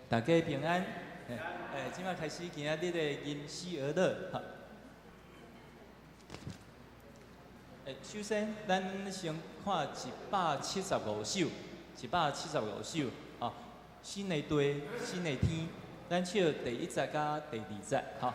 大家平安。即摆开始今仔日的吟诗而乐。哈。首先，咱先看175首，175首。啊，新的地，新的天，咱唱第1节甲第2节。好。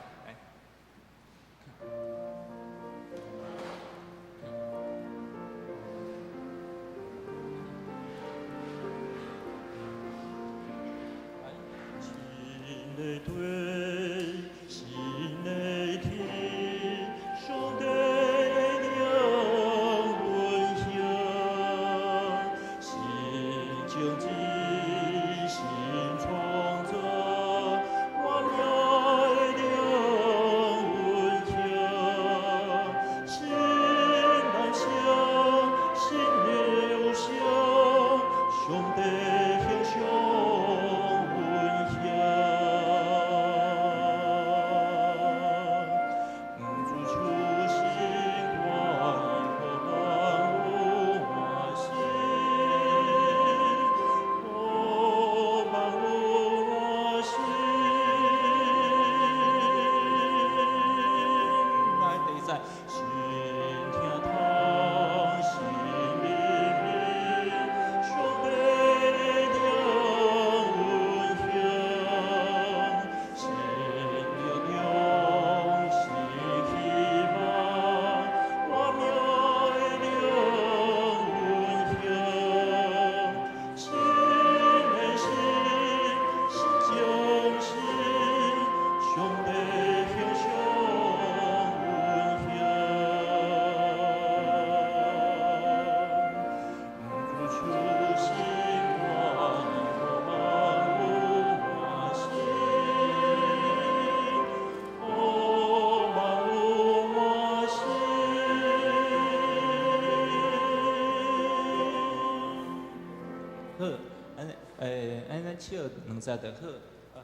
唱2节就好。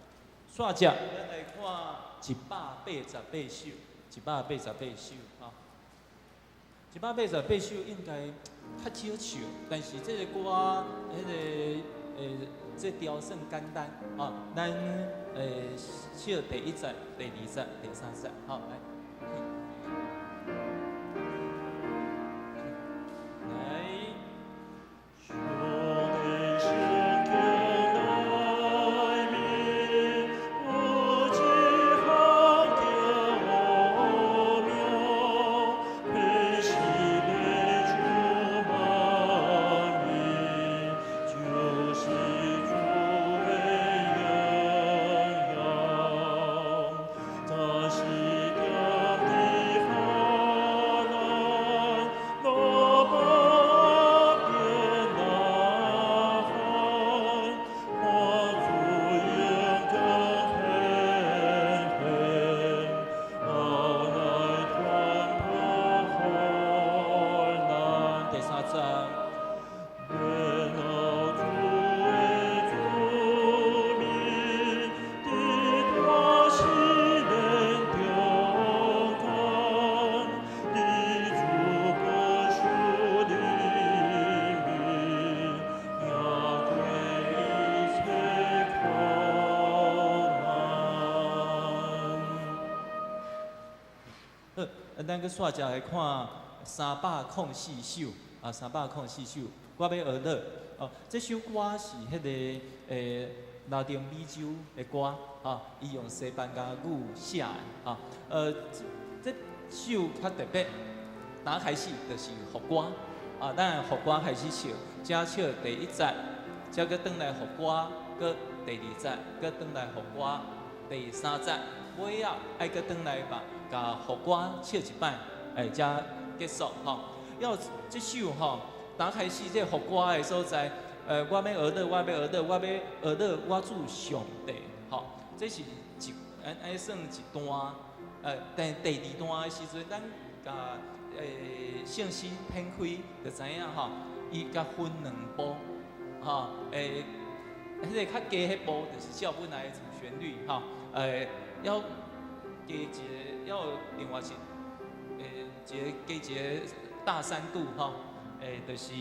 煞只，咱来看188首，188首。哈，188首应该较少唱，但是这个歌，这调算简单。啊，咱唱第1节、第2节、第3节。好，来。咱去煞只来看304首啊，304首。我要学乐哦，这首歌是迄个拉丁美洲的歌啊，伊用西班牙语写的啊。这首较特别，打开始就是福歌啊，咱福歌开始唱，才唱第1节，才搁转来福歌，搁第2节，搁转来福歌，第3节，尾啊爱搁转来吧。甲福歌唱一摆，才结束吼。要这首吼，打开始这福歌的所在，我要学乐，我要学乐，我要学乐，我主上帝吼。这是安算一段，但第2段的时阵，咱甲信息偏开，就知影吼，伊甲分2部，吼，迄个较低迄部就是照本来的主旋律，吼，要加一个，要有另外加一个大3度，吼，就是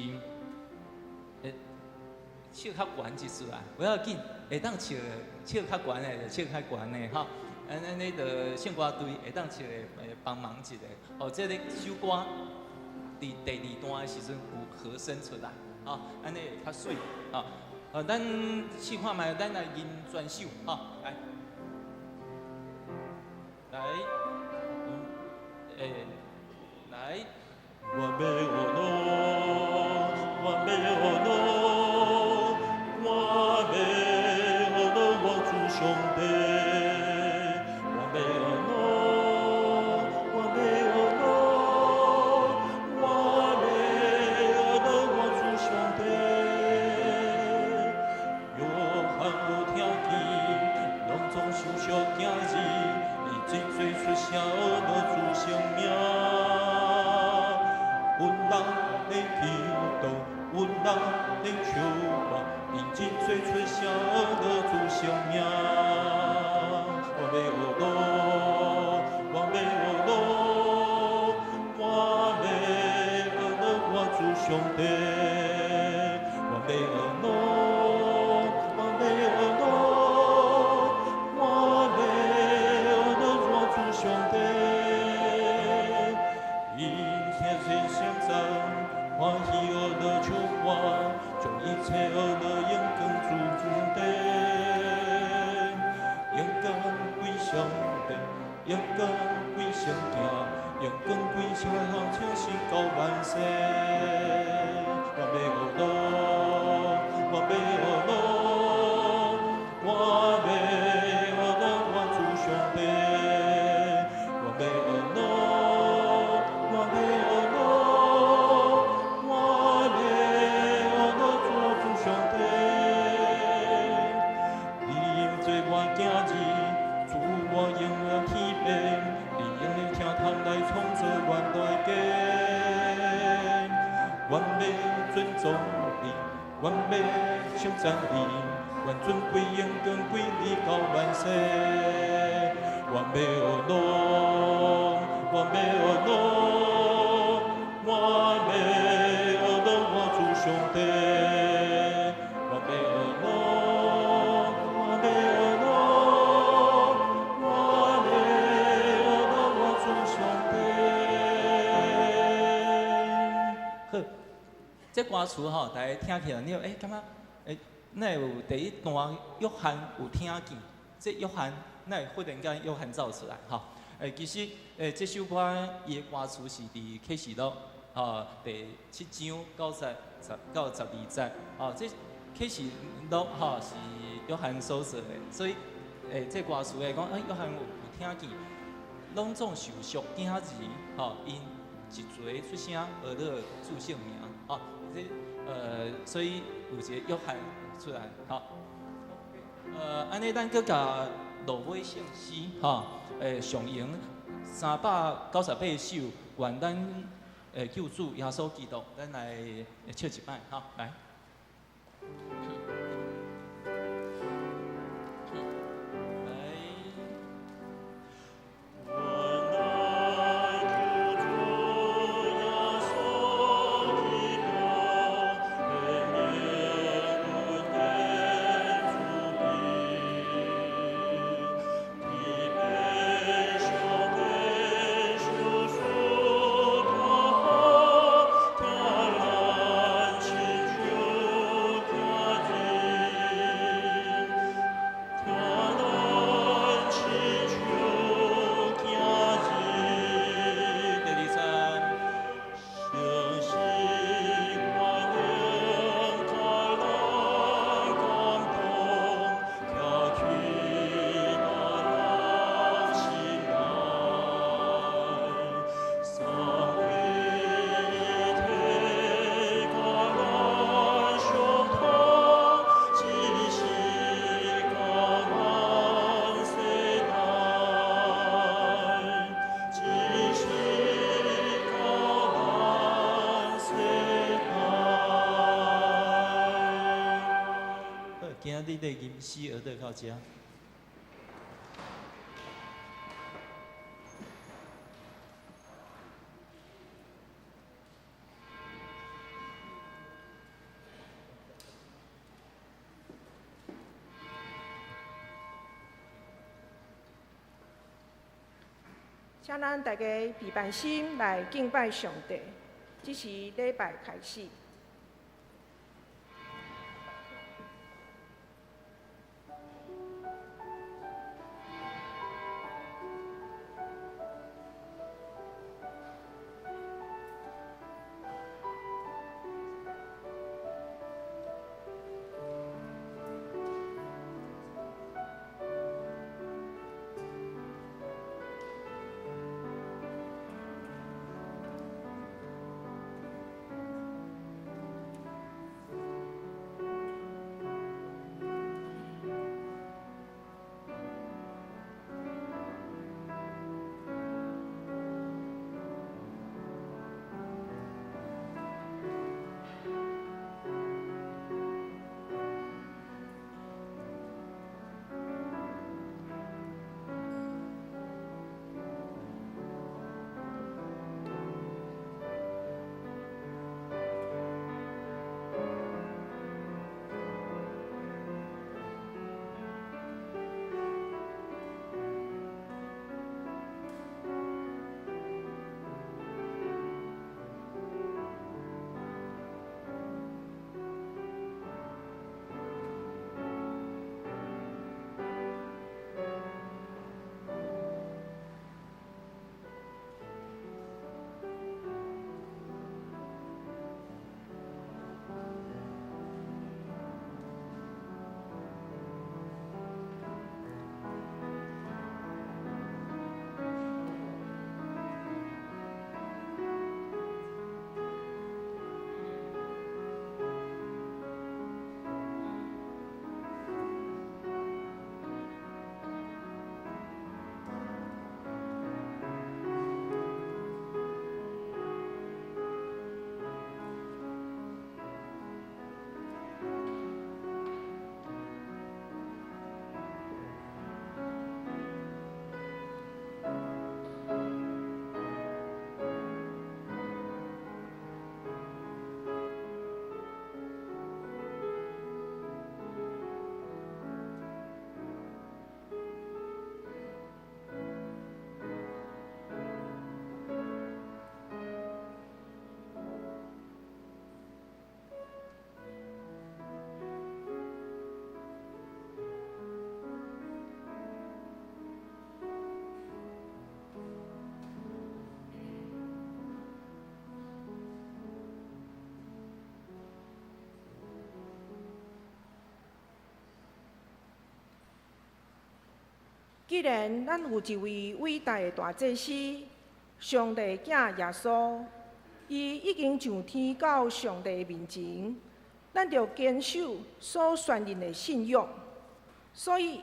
笑较悬一丝啊，不要紧，会当笑较悬的就笑较悬的哈。安尼就唱歌队会当笑的，帮忙一下。哦，这个首歌伫第二段的时阵有和声出来，哦，安尼会较水，哦。咱试看卖，咱来吟转首，哈，来，来，来。我要学咯，我要学咯，我要学咯，我主上帝。我要学咯，我要学咯，我要学咯，我主上帝。约翰有条件，拢总受小惊字，伊最出声学咯主生命。阮人在祈祷，阮人在唱歌，因真做出声落主生命。我要学咯，我要学咯，我要学咯，我主上帝。我要学咯，我要学咯，我要学咯，我主上帝。欢喜学乐唱歌，将一切学乐用光主上帝，用光归上帝，用光归圣经，用光归圣行唱诗到万世。我要学咯，我要学咯，我要学咯，我主上帝。我要学咯，我要学咯。阮要尊重你，阮要称赞你，阮尊贵荣光归你到万世。我要学咯，我要学咯，我要学咯，我主上帝。我要学咯，我要学咯，我要学咯，我主上帝。好。这歌词吼，大家听起来，你感觉哪有第一段约翰有听见？这约翰哪会忽然间约翰走出来？吼，其实这首歌伊的歌词是伫启示录第7章到12节，这启示录是约翰所说的，所以这歌词会讲约翰有听见，拢总受属惊字，因一嘴出声而乐主圣名，所以有一个约翰出来，安尼咱搁甲落尾圣诗，上赢398首，愿咱救主耶稣基督，咱来唱一摆，来。今日的吟诗学到到这。请咱大家备办心来敬拜上帝。这是礼拜开始。既然咱有一位伟大的大祭司，上帝囝耶稣，伊已经上天到上帝面前，咱着坚守所宣认的信仰。所以，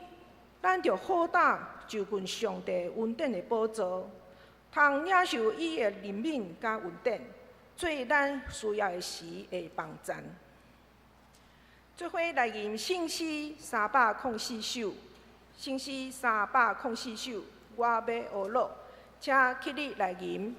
咱着好打就近上帝恩典的宝座，通领受伊的怜悯甲恩典，做咱需要的时的帮赞。做伙来吟圣诗304首。圣诗304首，我要学乐，请起立来吟。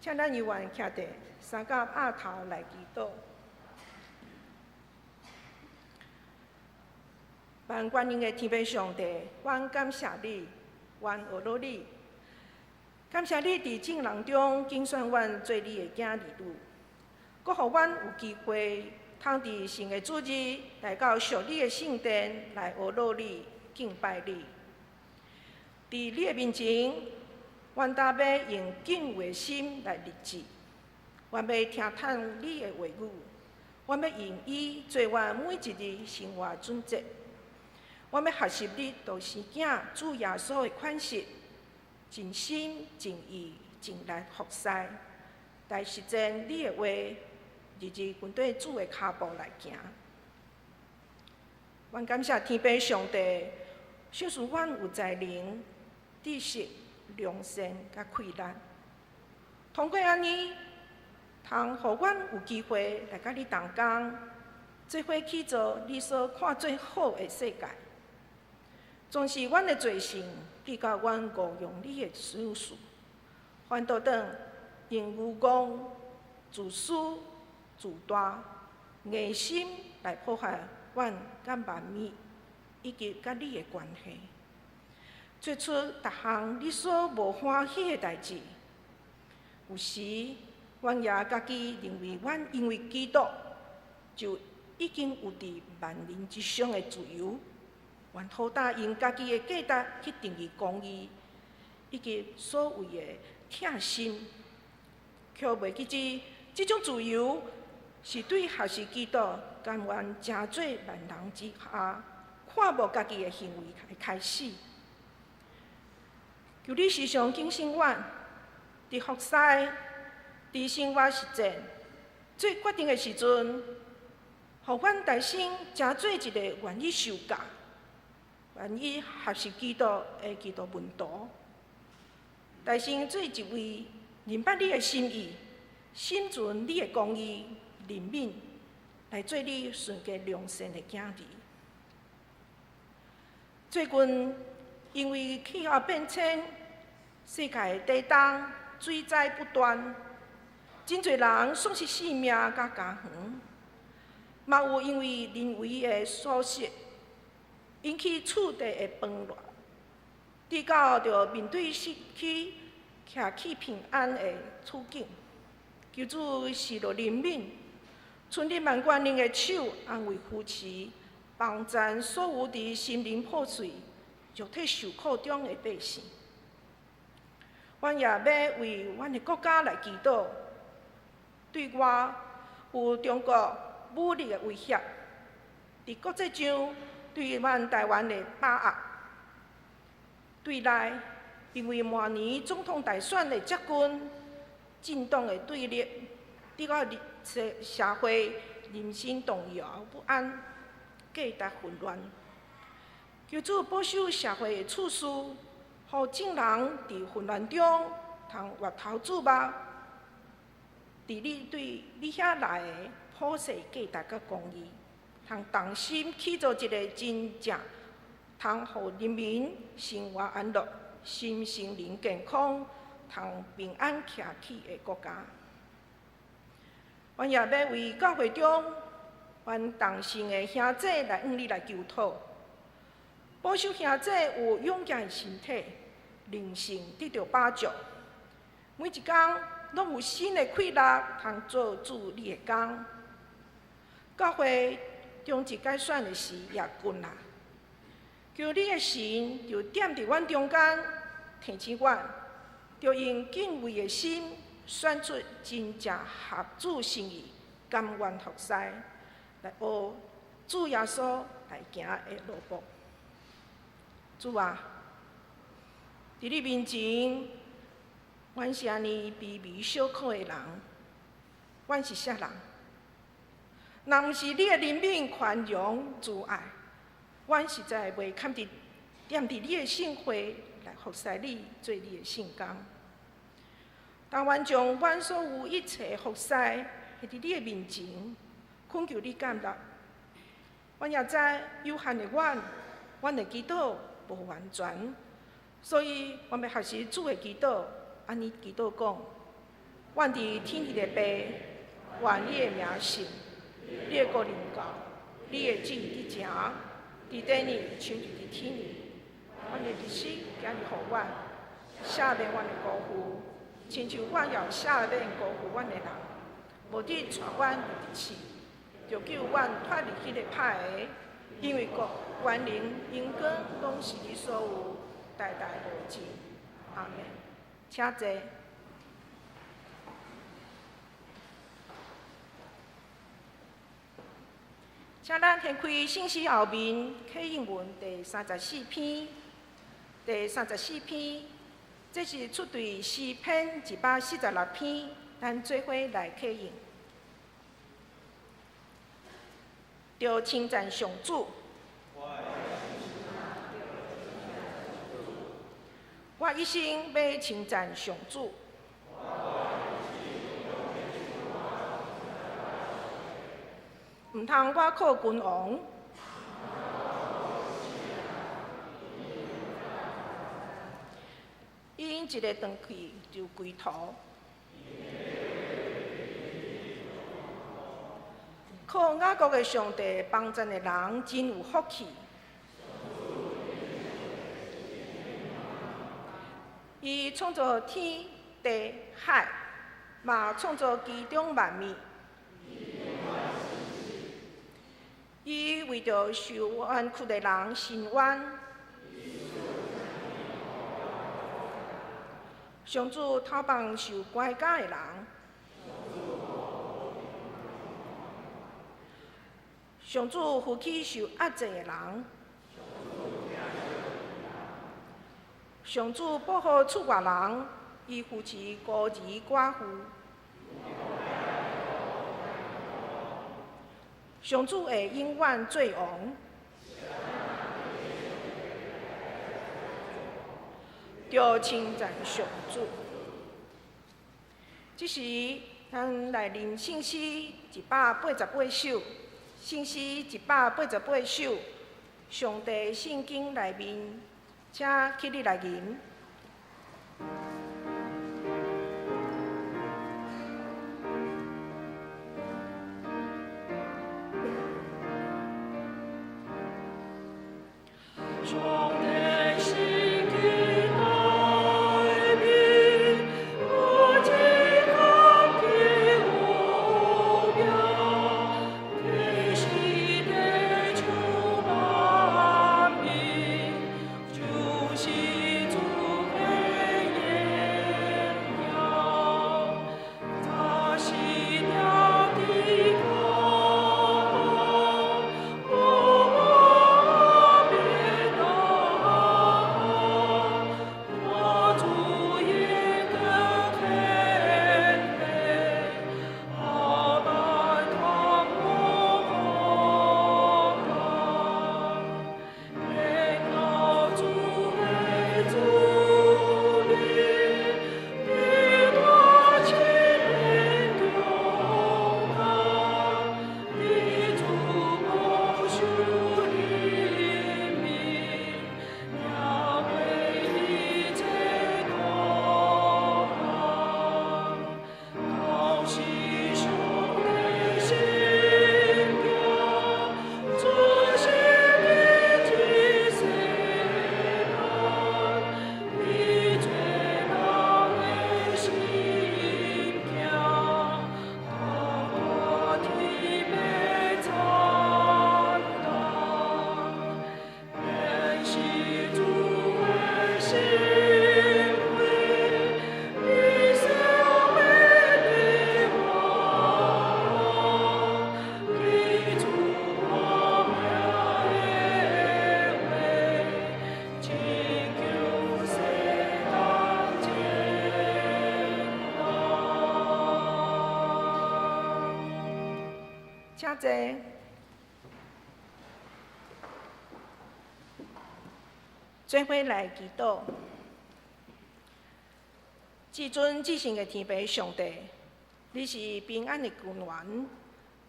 请咱议员徛地，三甲压头来祈祷。万观音的天父上帝，阮感谢你，阮学罗你，感谢你伫众人中竞选阮做你的囝儿女，阁互阮有机会通伫神的主日来到属你的圣殿来学罗你、敬拜你。伫你的面前，阮搭要用敬畏心来立志，阮要听探你的话语，阮要用伊做阮每一日生活准则。我要学习你道生囝主耶稣的款式，尽心尽意尽力服侍，来实践你的话，日日跟对主的脚步来行。阮感谢天父上帝，小使阮有才能、知识、良善甲气力，通过安尼，通互阮有机会来甲你同工，做伙去做你所看最好的世界。总是阮的罪行，比较阮误用你的手术，反倒等用愚公、自私、自大、硬心来破坏阮甲万物以及甲你的关系，做出逐项你所无欢喜的代志。有时，阮也家己认为，阮因为基督就已经有伫万人之上的自由。愿好答用家己的价值去定义公义，以及所谓的贴心，却袂记知这种自由是对学习基督甘愿正做万人之下，看无家己的行为来开始。求你时常警醒阮，伫服侍、伫生活实践做决定的时阵，互阮内心正做一个愿意受教。愿意学习基督的基督门徒，内心做一位明白你的心意、心存你的公义、怜悯，来做你纯洁良善的囝儿。最近因为气候变迁，世界地动、水灾不断，真侪人丧失性命甲家园，嘛有因为人为的疏失。引起厝地的崩乱，直到着面对失去徛起平安的处境，求主施落怜悯，存入万观音的手，安慰夫妻，帮助所有伫心灵破碎、肉体受苦中的百姓。阮也要为阮的国家来祈祷，对外有中国武力的威胁，伫国际上。对阮台湾的把握，对内因为明年总统大选的接近，政党的对立，使我社会人心动摇不安，价值混乱。求主保守社会的处事，互众人伫混乱中通越头自目，伫你对你遐来的普世价值甲公义。通同心去做一个真正，通互人民生活安乐、心心灵健康、通平安徛起的国家。阮也要为教会中阮同信的兄弟来向你来求讨，保守兄弟有勇健的身体，灵性得到保障，每一天拢有新的气力，通做主你的工。教会。中一改选的时也近啦，求你的神就踮伫阮中间，提醒阮，就用敬畏的心，选出真正合主心意、甘愿服侍，来学主耶稣来行的路步。主啊，伫你面前，阮是安尼卑微小可的人，阮是啥人？若毋是你的怜悯、宽容、慈爱，阮实在袂堪伫踮伫你的圣会来服侍你，做你的圣工。当阮将阮所有一切服侍伫你的面前，恳求你降落。阮也知有限的阮的祈祷无完全，所以我要学习主的祈祷，安尼祈祷讲：阮伫天地的爸，愿你的名圣，你的国临到，你的旨意伫诚，伫地呢像伫天呢。阮的日时今日互阮，赦免阮的辜负，亲像阮也赦免辜负阮的人。无你带阮入地死，就救阮脱离迄个歹的，因为国、权能、荣光，拢是你所有，代代无尽。阿门。请坐。请咱掀开信息后面启应文第34篇。第34篇，这是出对诗篇146篇，咱做伙来启应。着称赞上主。我一生要称赞上主。毋通我靠君王。因一个断去就归途。靠雅各的上帝帮助的人真有福气。伊创造天地海，嘛创造其中万物。伊为着受冤屈的人伸冤。上主讨帮受关押的人。上主扶起受压制的人。上主保护出外人，伊扶持孤儿寡妇。上主会永远做王。着称赞上主。即时，咱来念圣诗188首，圣诗188首，上帝圣经内面，请起立来吟。请坐。做伙来祈祷。至尊至圣的天父上帝，你是平安的君王，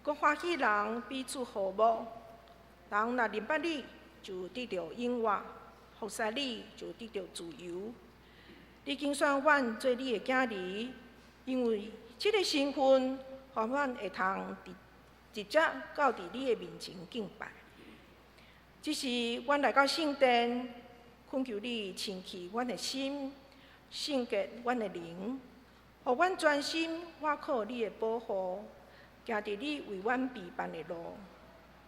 国欢喜人彼此和睦。人若认捌你，就得到永活；服侍你，就得到自由。你拣选阮做你的囝儿，因为这个身份，互阮会通直接到伫你的面前敬拜。只是阮来到圣殿，恳求你清气阮的心，圣洁阮的灵，互阮专心倚靠你的保护，行伫你为阮备办的路，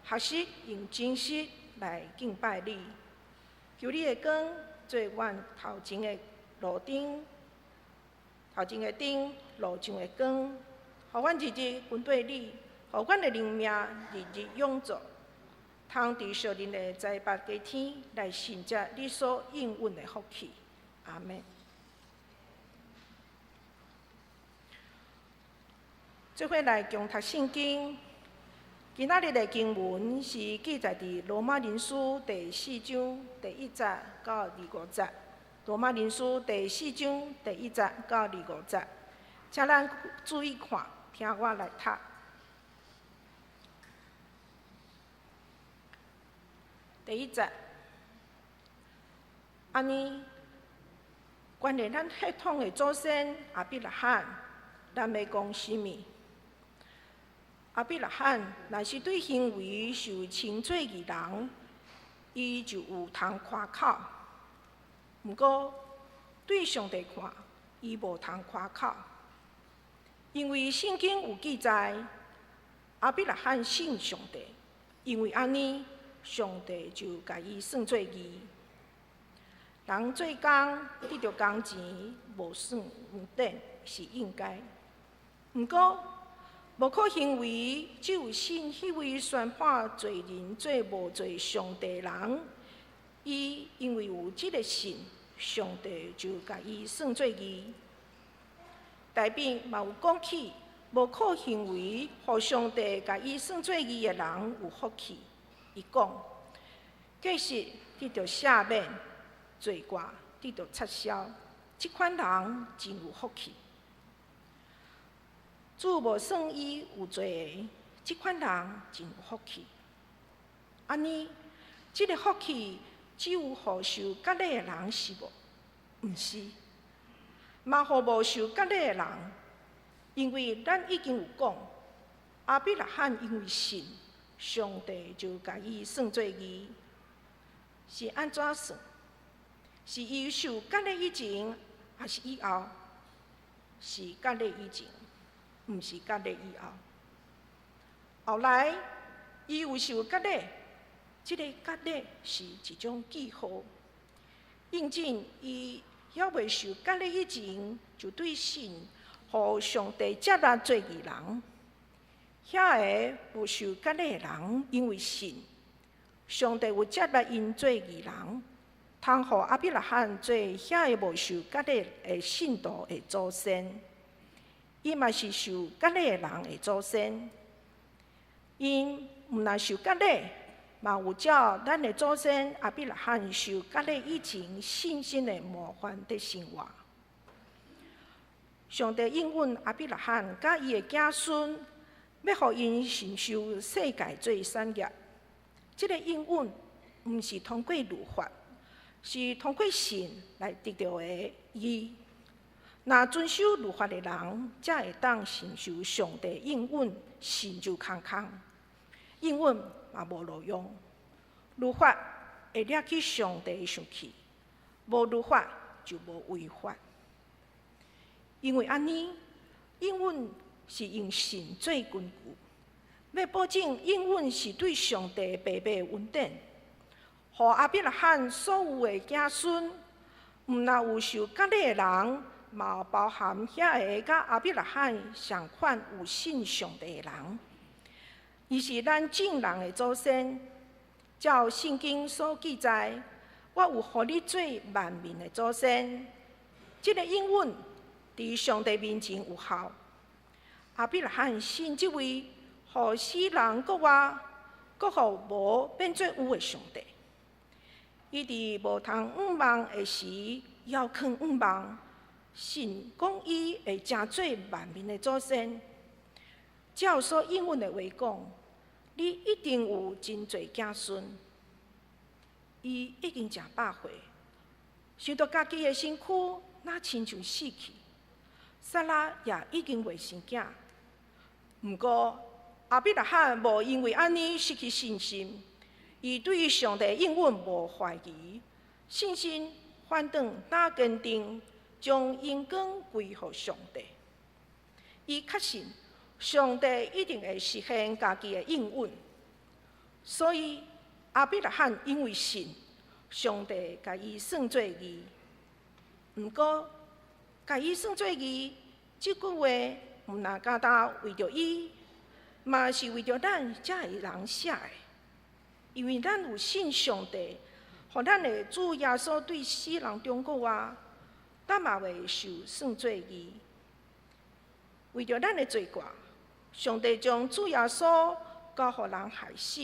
学习用真实来敬拜你。求你的光做阮头前的路灯，路上的光，互阮日日跟对你，互阮的灵命日日永驻，通伫属灵的财帛加天来承接你所应允的福气。阿门。做伙来共读圣经。今仔日的经文是记载伫罗马人书第4章第1节到第5节。罗马人书第4章第1节到第5节，请咱注意看，听我来读。第1节，安尼，关于咱血统的祖先亚伯拉罕，咱要讲什么？亚伯拉罕若是对行为受称做义人，伊就有通夸口；毋过对上帝看，伊无通夸口，因为圣经有记载，亚伯拉罕信上帝，因为安尼，上帝就甲伊算做义。人做工得到工钱，无算唔等是应该，毋过，无可行为，只有信迄位宣判罪人做无罪上帝人，伊因为有即个信，上帝就甲伊算做义。大饼嘛有讲起，无可行为，互上帝甲伊算做义的人有福气。伊讲，假使得到赦免，罪过得到撤销，即款人真有福气。主无算伊有罪的，即款人真有福气。安尼，即个福气只有互受割礼的人是无？毋是，嘛互无受割礼的人，因为咱已经有讲，亚伯拉罕因为信，上帝就甲伊算做义。是安怎算？是伊受割礼以前，还是以后？是割礼以前。毋是割礼以后，后来伊有受割礼，即个割礼是一种记号，印证伊还未受割礼以前，就对信，互上帝接纳做义人。遐个无受割礼的人，因为信，上帝有接纳因做义人，通互亚伯拉罕做遐个无受割礼的信徒的祖先。伊嘛是受割礼的人的祖先，因毋但受割礼，嘛有照咱的祖先亚伯拉罕受割礼以前信心的模范的生活。上帝应允亚伯拉罕甲伊的子孙，要互因承受世界做产业。这个应允毋是通过律法，是通过信来得到的义。若遵守律法的人，才会当承受上帝应允，信就空空，应允嘛无路用。律法会掠去上帝的生气，无律法就无违法。因为安尼，应允是用信做根据，要保证应允是对上帝白白恩典，互亚伯拉罕所有的子孙，毋但有受割礼的人。嘛包含遐个甲亚伯拉罕相款有信上帝的人，伊是咱正人的祖先。照圣经所记载，我有互你做万民的祖先。这个应允伫上帝面前有效。亚伯拉罕信即位，互死人国外，国互无变做有的上帝。伊伫无通仰望的时，遥看仰望。信讲伊会成做万民的祖先，照所应允的话讲，你一定有真侪子孙。伊已经成100岁，想到家己的身躯，哪亲像死去。撒拉也已经未生囝。毋过亚伯拉罕无因为安尼失去信心，伊对上帝应允无怀疑，信心反倒打坚定，将因果归予上帝。伊确信上帝一定会实现家己的应允，所以亚伯拉罕因为信，上帝甲伊算作义。毋过，甲伊算作义，即句话毋若简单为着伊，嘛是为着咱遮个人写的。因为咱有信上帝，互咱的主耶稣对死人忠告啊，咱嘛会受算作义。为着咱的罪过，上帝将主耶稣交互人害死，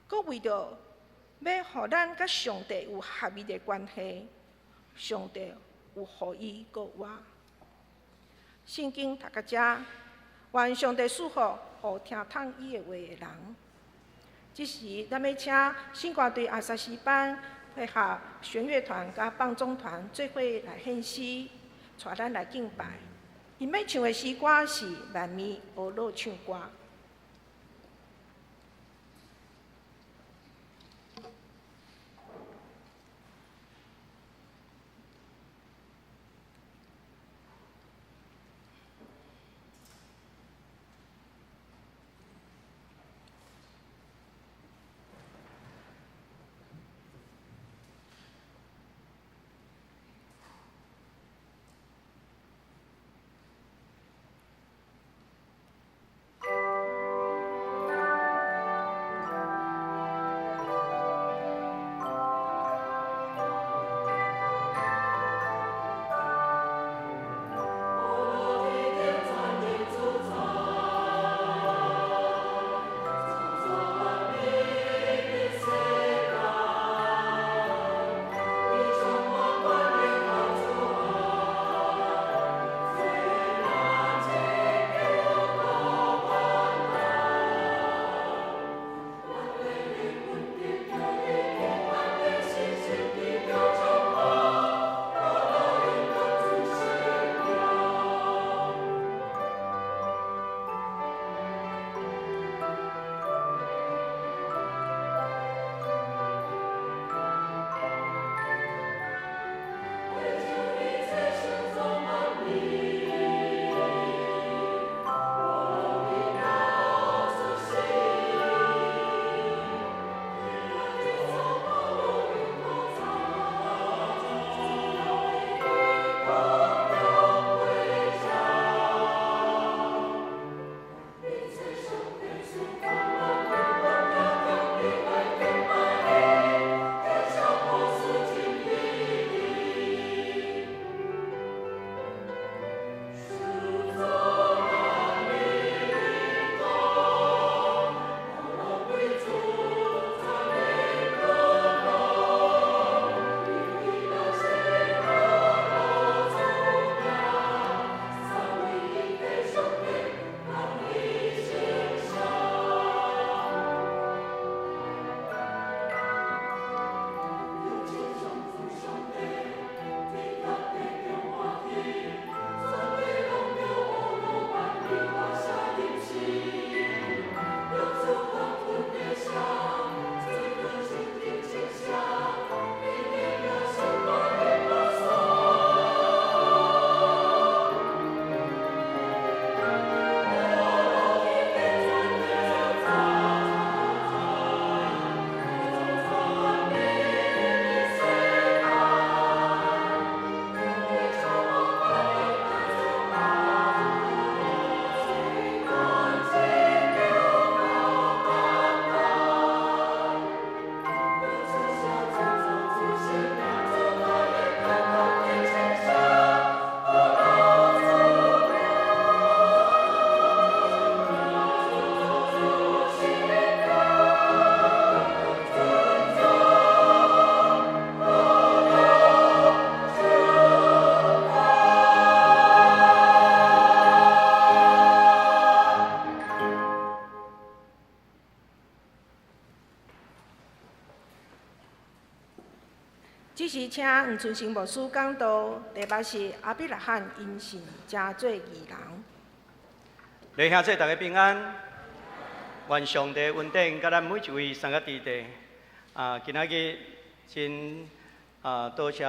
佮为着要互咱甲上帝有合一的关系，上帝有互伊个活。圣经读到遮，愿上帝赐福，互听通伊的话的人。这时，咱要请新歌队阿萨西班配合弦乐团甲棒中团做伙来献诗，带咱来敬拜。因要唱的诗歌是《万米俄罗唱歌》。时请黄春生牧师讲道，题目是阿比拉罕因信真做义人。弟兄姊大家平安，愿上帝恩典甲咱每一位三个弟弟。今仔日真多谢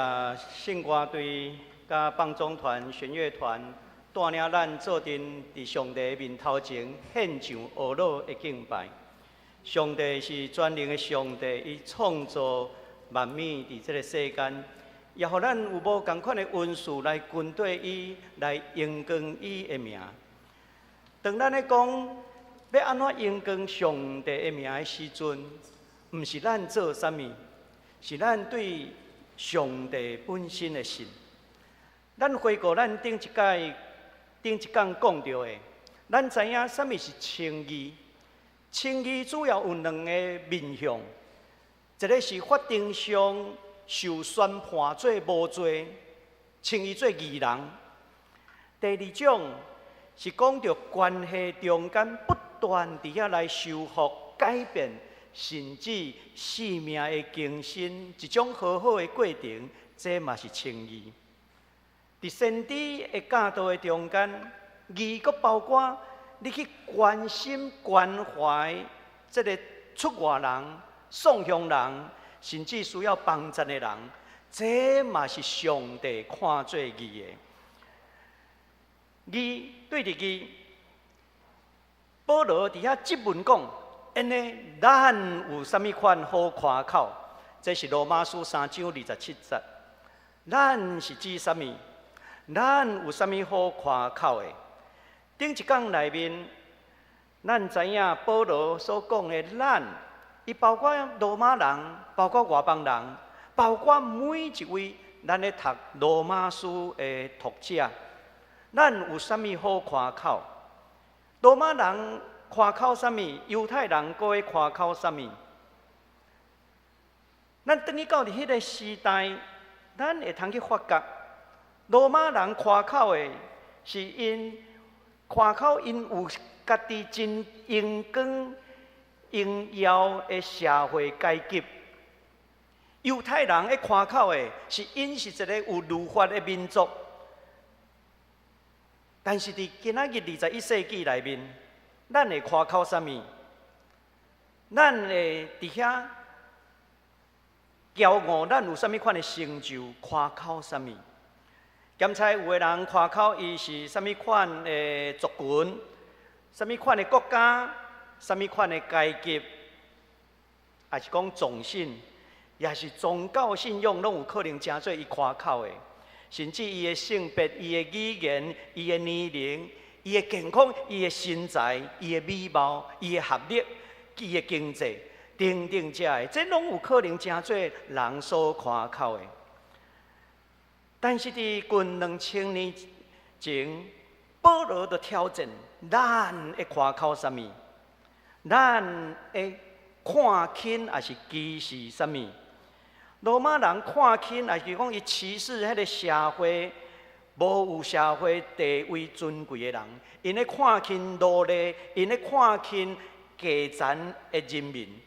圣歌队甲放纵团、弦乐团带领咱做阵伫上帝面头前献上懊恼的敬拜。上帝是全能的上帝，伊创造万物伫这个世间，也互咱有无同款的恩赐来军队伊，来荣光伊的名。当咱咧讲要安怎荣光上帝的名的时阵，毋是咱做啥物，是咱对上帝本身的信。咱回顾咱顶一讲讲到的，咱知影啥物是称义。称义主要有两个面向，一个是法庭上受宣判做无罪，称义做义人；第二种是讲到关系中间不断伫遐来修复、改变，甚至生命的更新，一种好好的过程，这嘛是称义。伫先知的教导的中间，义阁包括你去关心、关怀这个出外人、送乡人，甚至需要帮助的人，这嘛是上帝看做义的。义对着义，保罗伫遐即文讲，因呢，咱有啥物款好夸口？这是罗马书3章27节。咱是指啥物？咱有啥物好夸口的？顶一讲内面，咱知影保罗所讲的咱，伊包括罗马人，包括外邦人，包括每一位咱咧读罗马书的读者，咱有啥物好夸口？罗马人夸口啥物？犹太人阁会夸口啥物？咱等于到伫迄个时代，咱会通去发觉，罗马人夸口的是因。夸口因有家己真荣光、荣耀的社会阶级。犹太人咧夸口的是因是一个有律法的民族。但是伫今仔日21世纪内面，咱会夸口啥物？咱会伫遐骄傲，咱有啥物款的成就？夸口啥物？检查有个人夸口，伊是啥物款的族群，啥物款的国家，啥物款的阶级，还是讲种姓，也是宗教信仰，拢有可能真做伊夸口的。甚至伊的性别、伊的语言、伊的年龄、伊的健康、伊的身材、伊的美貌、伊的学历、伊的经济，等等这的，这拢有可能真做人所夸口的。但是伫近2000年前，保罗就挑战咱会夸口啥物？咱会看轻还是歧视啥物？罗马人看轻，还是讲伊歧视迄个社会无有社会地位尊贵的人？因咧看轻奴隶，因咧看轻低残的人民。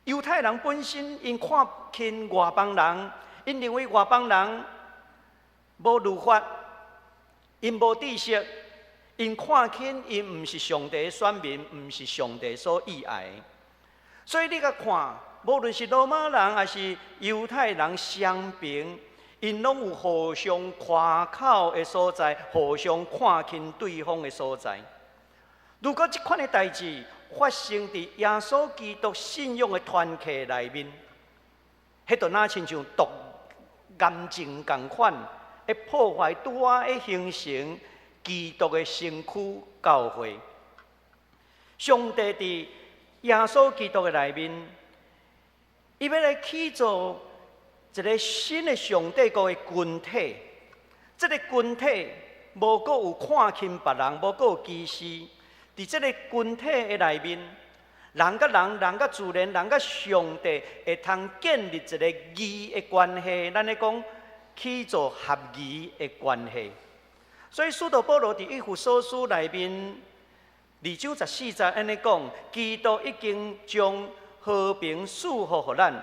犹太人本身因看轻外邦人。因认为外邦人无律法，因无知识，因看轻，因毋是上帝的选民，毋是上帝所喜爱的。所以你甲看，无论是罗马人还是犹太人相平，因拢有互相夸口的所在，互相看轻对方的所在。如果这款的代志发生伫耶稣基督信仰的团契内面，迄就哪亲像毒癌症共款，会破坏拄啊，会形成基督的身躯教会。上帝伫耶稣基督的内面，伊要来起造一个新的上帝国的群体。这个群体无阁有看轻别人，无阁有歧视。伫这个群体的内面，人甲人、人甲自然、人甲上帝会通建立一个义的关系，咱咧讲起造合义的关系。所以使徒保罗伫以弗所书内面2章14节安尼讲，基督已经将和平赐予咱，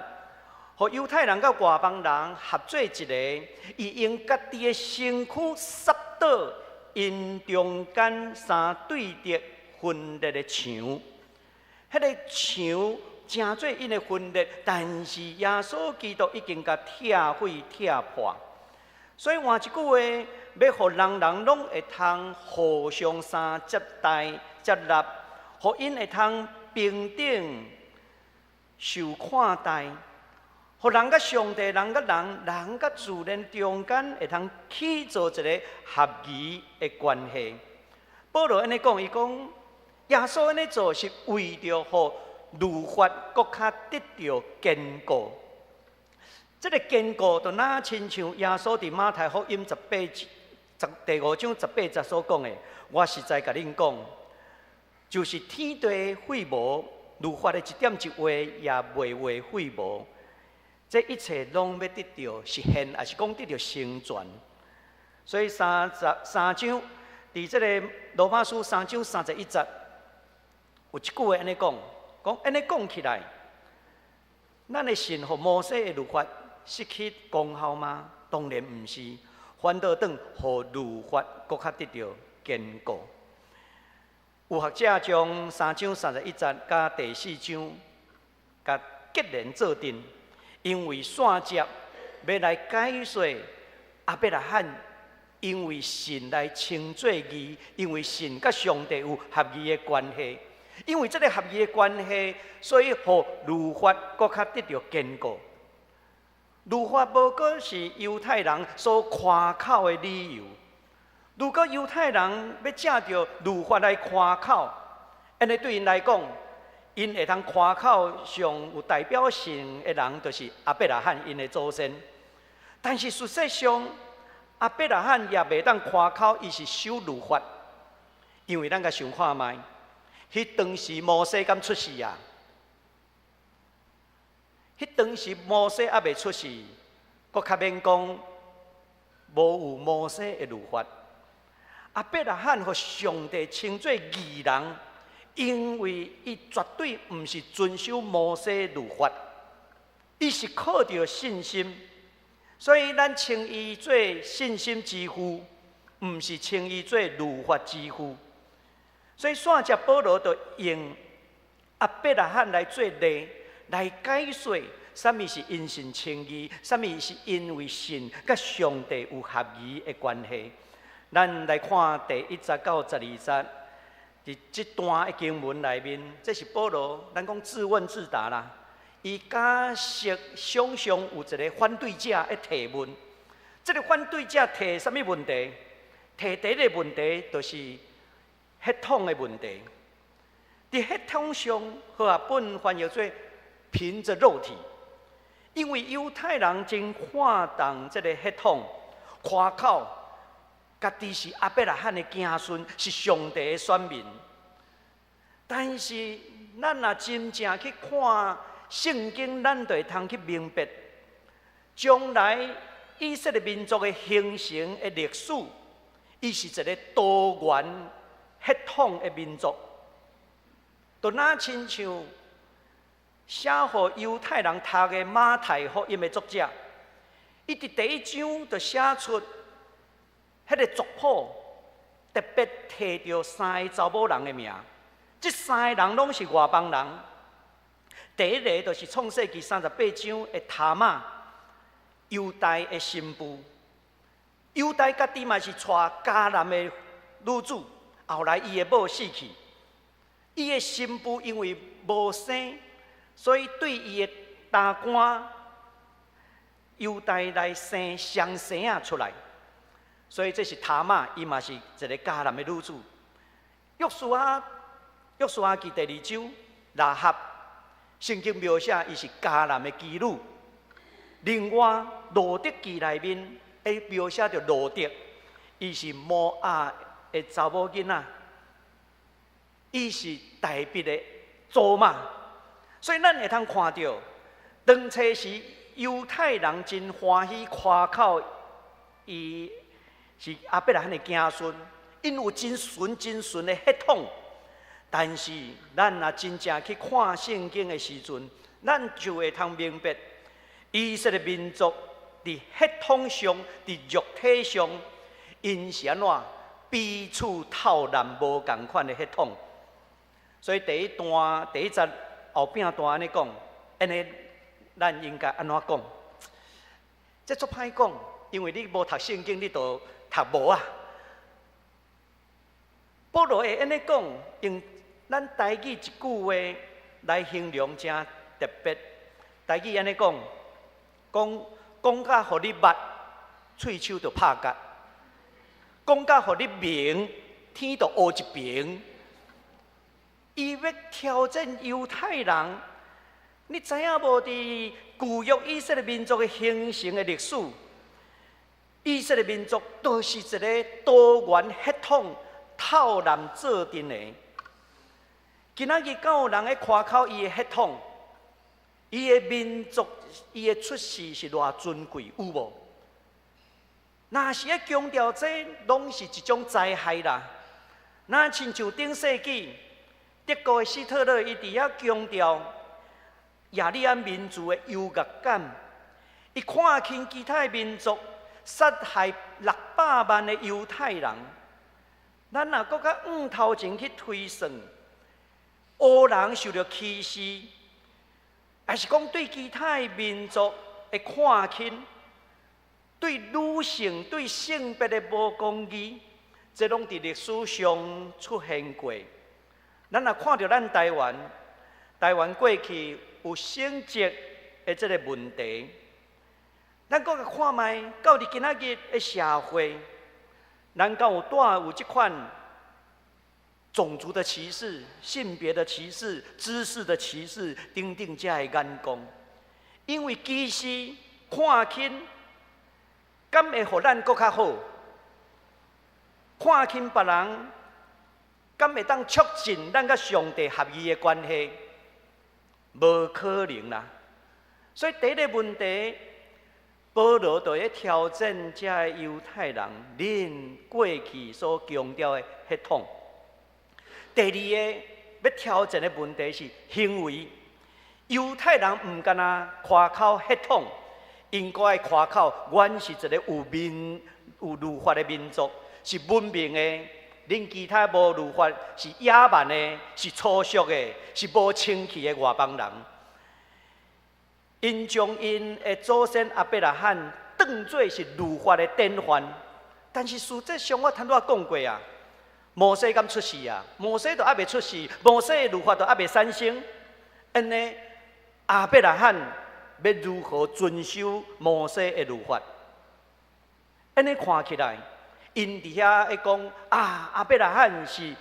和犹太人甲外邦人合做一个，伊用家己的身躯塞倒因中间三对立分裂的墙，迄个墙正做因的分裂，但是耶稣基督已经甲拆毁拆破。所以换一句话，要互人人拢会通互相相接待接纳，互因会通平等受看待。互人甲上帝、人甲人、人甲自然中间会通起造一个合宜的关系。保罗安尼讲，伊讲耶稣安尼做是为着互律法更较得到坚固。这个坚固就哪亲像耶稣伫马太福音第5章18节所讲的，我实在甲恁讲，就是天地废无，律法的一点一画也袂会废无。这一切拢要得到实现，还是讲得到成全？所以3章，伫这个罗马书3章31节，有一句话安尼讲，安尼讲起来，咱的信和摩西的律法失去功效吗？当然毋是，反倒等和律法更较得到坚固。有学者将3章31节甲第4章甲结连做阵。因为线接要来解说阿伯拉罕，因为神来称作义，因为神甲上帝有合宜的关系，因为这个合宜的关系，所以互律法更较得到坚固。律法无过是犹太人所夸口的理由。如果犹太人要借着律法来夸口，安尼对因来讲，因会通夸口上有代表性的人，就是阿伯拉罕因的祖先。但是事实上，阿伯拉罕也袂当夸口伊是守律法，因为咱甲想看卖，迄当时摩西刚出世啊，迄当时摩西还袂出世，搁较免讲无有摩西的律法。阿伯拉罕和上帝称作义人。因为伊绝对毋是遵守摩西律法，伊是靠着信心，所以咱称伊做信心之父，毋是称伊做律法之父。所以线接保罗就用阿伯拉罕来做例，来解说什么是因信称义，什么是因为神甲上帝有合宜的关系。咱来看第1节到12节。伫这段的经文内面，这是保罗，咱讲自问自答啦。伊假设想象有一个反对者的提问，这个反对者提什么问题？提第一个问题就是血统的问题。伫血统上，和合本翻译做凭着肉体，因为犹太人真看重这个血统，夸口。家己是阿伯拉罕的子孙，是上帝的选民。但是，咱若真正去看圣经，咱就会通去明白，将来以色列民族的形成的历史，伊是一个多元血统的民族。就哪亲像写予犹太人读的马太福音的作者，伊伫第1章就写出。迄个族谱特别提到3个查某人的名，这3个人拢是外邦人。第一个就是创世纪38章的塔玛，犹大的新妇。犹大家己嘛是娶迦南的女子，后来伊的某死去，伊的新妇因为无生，所以对伊的大官犹大来生双生仔出来。所以这是塔玛，伊嘛是一个迦南的女子。约书亚记第2章，拉合，圣经描写伊是迦南的妓女。另外，罗德记内面会描写着罗德，伊是摩押的查某囡仔，伊是大笔的祖玛。所以咱会通看到，当初时犹太人真欢喜夸口伊。是阿伯拉罕的子孙，因有真纯的血统。但是，咱若真正去看圣经的时阵，咱就会通明白，以色列民族伫血统上、伫肉体上，因是安怎彼此透难无共款的血统。所以第一节后边段安尼讲，安尼咱应该安怎讲？这足歹讲，因为你无读圣经，你就读无啊。保罗会安尼讲，用咱台语一句话来形容真特别。台语安尼讲，讲甲互你捌，喙手就拍甲；讲甲互你明，天就乌一平。伊要挑战犹太人，你知影无？伫旧约以色列民族的形成的历史，以色列民族都是一个多元血统、透南做阵的。今仔日敢有人咧夸口伊的血统，伊的民族，伊的出世是偌尊贵，有无？若是咧强调这，拢是一种灾害啦。那亲像顶世纪。德国的希特勒，伊伫遐强调亚利安民族的优越感，伊看轻其他民族，杀害600万的犹太人。咱若搁较头前去推算，黑人受到歧视，还是讲对其他民族的看轻，对女性、对性别的无公义，这拢伫历史上出现过。咱若看到咱台湾过去有省籍的这个问题，咱搁看卖到伫今仔日的社会，咱敢有这款种族的歧视、性别的歧视、知识的歧视等等这的眼光？因为其实看轻，敢会互咱搁较好？看轻别人。敢会当促进咱甲上帝合意的关系？无可能啦！所以第一个问题，保罗就要挑战这个犹太人，恁过去所强调的血统。第二个要挑战的问题是行为。犹太人唔干那夸口血统，应该夸口，阮是一个有律法的民族，是文明的。恁其他无律法，是野蛮的，是粗俗的，是无清气的外邦人。因将因的祖先亚伯拉罕当作是律法的典范，但是实际上我头拄仔讲过啊，摩西刚出世啊，摩西都还未出世，摩西的律法都还未产生，安尼亚伯拉罕要如何遵守摩西的律法？安尼看起来。因伫遐会讲啊，亚伯拉罕是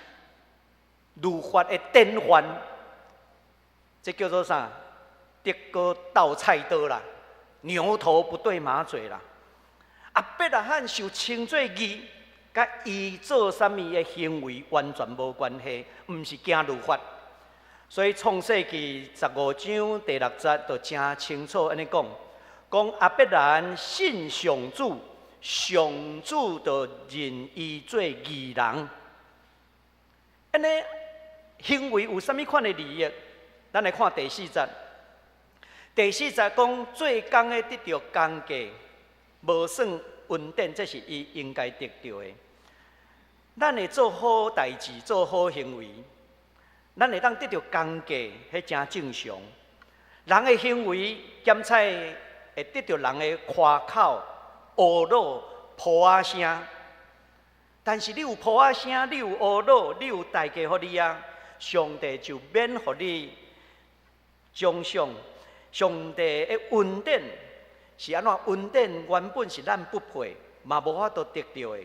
律法的典范，这叫做啥？德高倒菜刀啦，牛头不对马嘴啦。亚伯拉罕受称作义，甲伊做啥物的行为完全无关系，毋是行律法。所以创世纪15章第6节就真清楚安尼讲，亚伯拉罕信上主。上主就认伊做义人，安尼行为有啥物款的利益？咱来看第4节。第4节讲做工的得到工价，无算恩典，这是伊应该得到的。咱会做好代志，做好行为，咱会当得到工价，迄真正常。人的行为检测会得到人的夸口。懊恼、抱啊声，但是你有抱啊声，你有懊恼，你有代价给你啊，上帝就免给你奖赏。上帝的恩典是安怎？恩典原本是咱不配，嘛无法度得到的。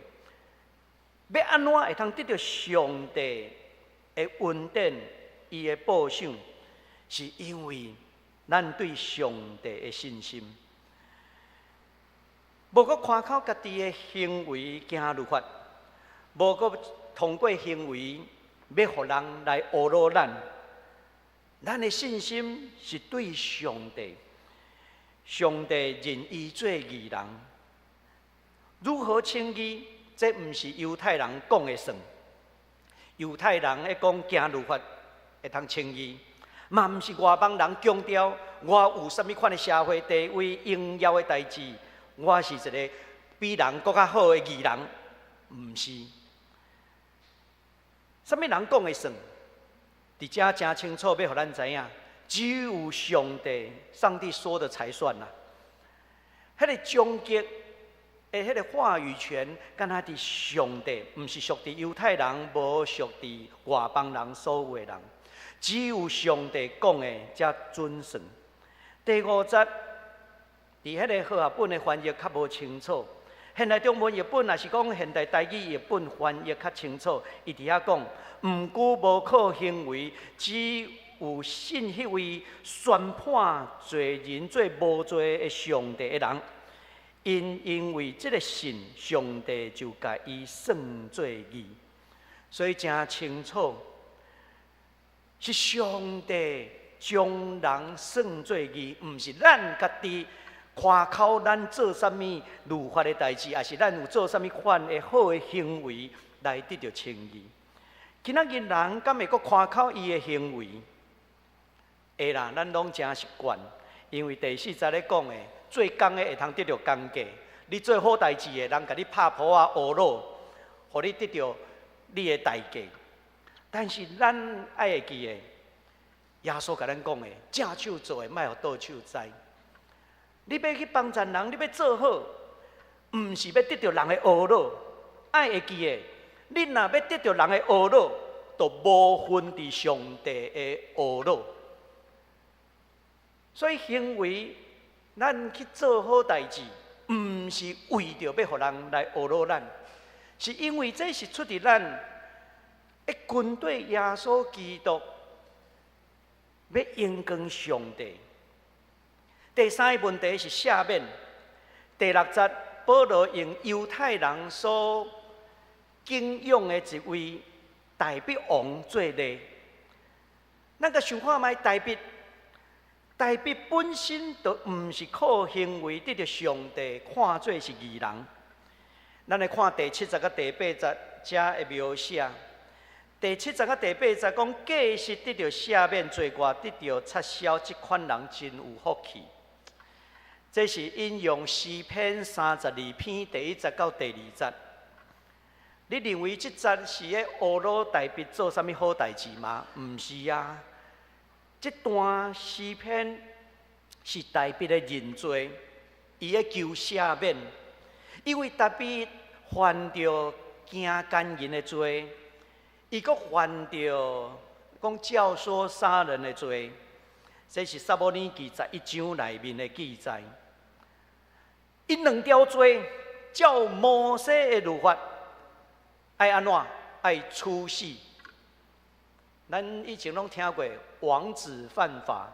要安怎会通得到上帝的恩典？伊的报赏，是因为咱对上帝的信心。无搁看靠家己的行为行律法，无搁通过行为要互人来侮辱咱。咱的信心是对上帝，上帝认伊做义人。如何称义？这毋是犹太人讲的算。犹太人咧讲行律法会通称义，嘛毋是外邦人强调我有啥物款的社会地位、荣耀的代志，我是一个比人更较好的义人，毋是。啥物人讲的算？伫遮真清楚，要互咱知影，只有上帝说的才算啦。迄个终极的迄个话语权，敢若伫上帝，毋是属伫犹太人，无属伫外邦人所有的人。只有上帝讲的才准算。第五节，伫迄个和合本的翻译较无清楚，现代中文译本也是讲现代台语译本翻译较清楚。伊伫遐讲，毋辜无靠行为，只有信迄位宣判罪人做无罪的上帝的人，因为这个信，上帝就甲伊算做义。所以真清楚。是上帝将人算做义，毋是咱家己夸口咱做啥物律法的代志，也是咱有做啥物款的好的行为来得到称义。今仔日人敢会阁夸口伊的行为？会啦，咱拢真习惯，因为第四节咧讲的，做工的会通得到工价，你做好代志的，人甲你拍抱啊、学老，互你得到你的代价。但是咱爱会记的，耶稣甲咱讲的，正手做的，莫互倒手知。你要去帮助人，你要做好，毋是要得到人的学老。爱会记的，你若要得到人的学老，就无分伫上帝的学老。所以行为，咱去做好代志，毋是为着要互人来学老咱，是因为这是出伫咱。军队耶稣基督要应光上帝。第三个问题是赦免。第六节，保罗用犹太人所敬仰的一位大卫王做例。咱个想看卖大卫本身就毋是靠行为得到上帝看做是义人。咱来看第7节甲第8节，遮会描写。第7节甲第8节讲，假实得到赦免罪过，得到撤销，这款人真有福气。这是引用诗篇32篇第1节到第2节。你认为这节是咧学老大卫做啥物好代志吗？毋是啊，这段诗篇是大卫的认罪，伊咧求赦免，因为大卫犯着惊奸淫的罪。伊阁犯着讲教唆杀人的罪，这是撒母耳记11章内面的记载。因两条罪，照摩西的律法，爱安怎？爱处死。咱以前拢听过，王子犯法，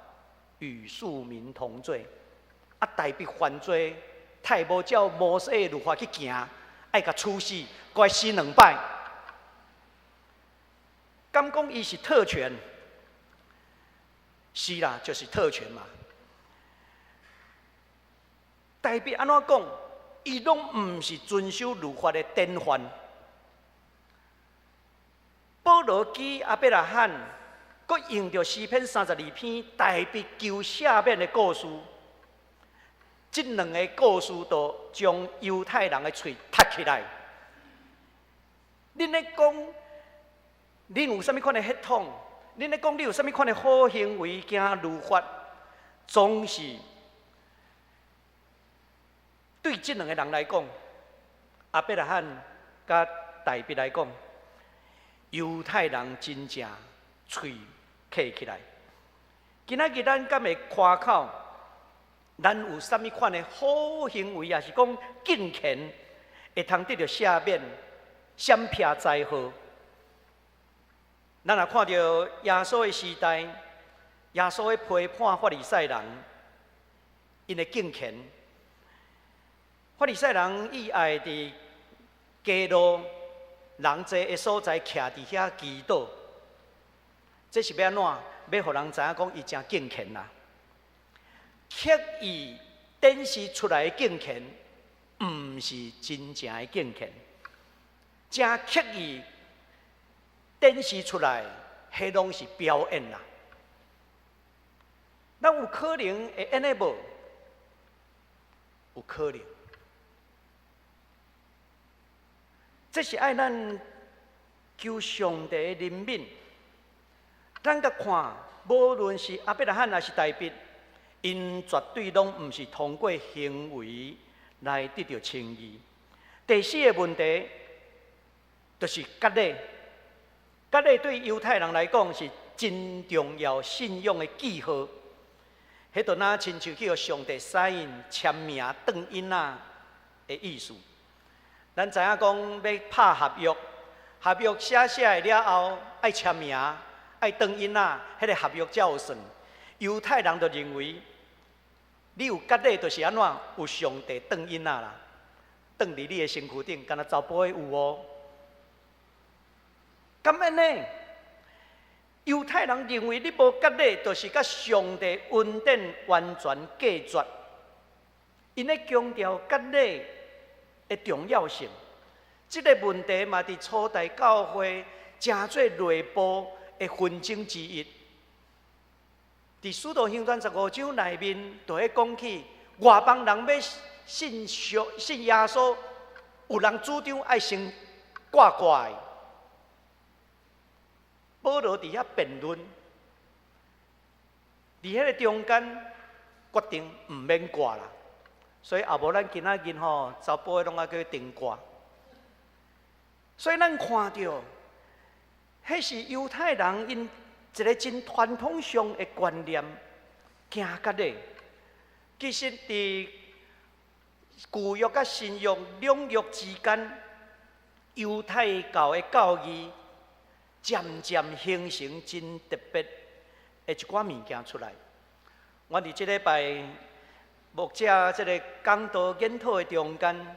与庶民同罪。啊，大卫犯罪，太无照摩西的律法去行，爱甲处死，该死2摆。敢讲伊是特权？是啦，就是特权嘛。大卫安怎讲？伊拢毋是遵守律法的典范。保罗基亚伯拉罕，佫用着诗篇32篇大卫求赦免的故事，这两个故事都将犹太人的嘴踢起来。恁咧讲？恁有啥物款的血统？恁咧讲你有啥物款的好行为、行律法，总是对这两个人来讲，亚伯拉罕甲大卫来讲，犹太人真正嘴闭起来。今仔日咱敢会夸口，咱有啥物款的好行为，也是讲敬虔，会通得到赦免、闪避灾祸。咱若看到耶稣的时代，耶稣的批判法利赛人，因的敬虔。法利赛人伊爱伫街路人济的所在徛伫遐祈祷，这是要安怎？要互人知影讲伊真敬虔啦。刻意展示出来的敬虔，毋是真正的敬虔，真刻意。展示出来，迄拢是表演啦。咱有可能会安尼无？有可能。这是爱咱求上帝的怜悯。咱甲看，无论是阿伯拉罕还是大卫，因绝对拢毋是通过行为来得到称义。第四个问题，就是割礼。割礼对犹太人来讲是真重要信仰的记号。迄就那亲像去互上帝sign印签名、转印仔的意思。咱知影讲要拍合约，合约写了后爱签名、爱转印仔，迄个合约才有算。犹太人就认为，你有割礼就是安怎？有上帝转印仔啦，转伫你的身躯顶，敢若查甫的有哦。咁安尼？犹太人认为你无割礼，就是甲上帝恩典完全隔绝。因咧强调割礼的重要性。这个问题嘛，伫初代教会真做内部的纷争之一。伫《使徒行传》15章内面，就会讲起外邦人要信耶稣，有人主张爱先挂挂的。保罗伫遐辩论，伫迄个中间决定毋免挂啦，所以也无咱今仔日吼，查甫的拢爱去定挂。所以咱看到，迄是犹太人因一个真传统上的观念，惊割礼。其实伫旧约甲新约两约之间，犹太教的教义渐渐形成真特别的一寡物件出来。我伫即礼拜牧者即个讲道研讨的中间，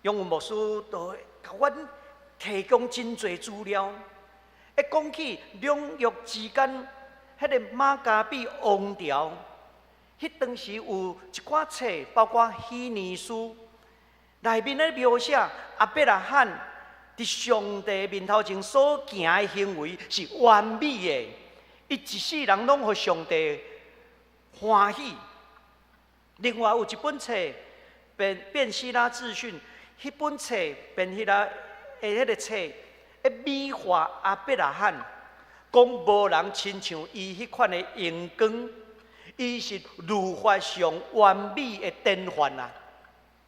永文牧师都甲阮提供真侪资料，会讲起两约之间迄个马加比王朝，迄当时有一寡册，包括希尼书内面咧描写阿伯拉罕伫上帝面头前所行的行为是完美的，伊一世人拢互上帝欢喜。另外有一本册变希拉资讯，迄本册变希拉的迄个册，美化阿伯拉罕，讲无人亲像伊迄款的荣光，伊是律法上完美的典范啊！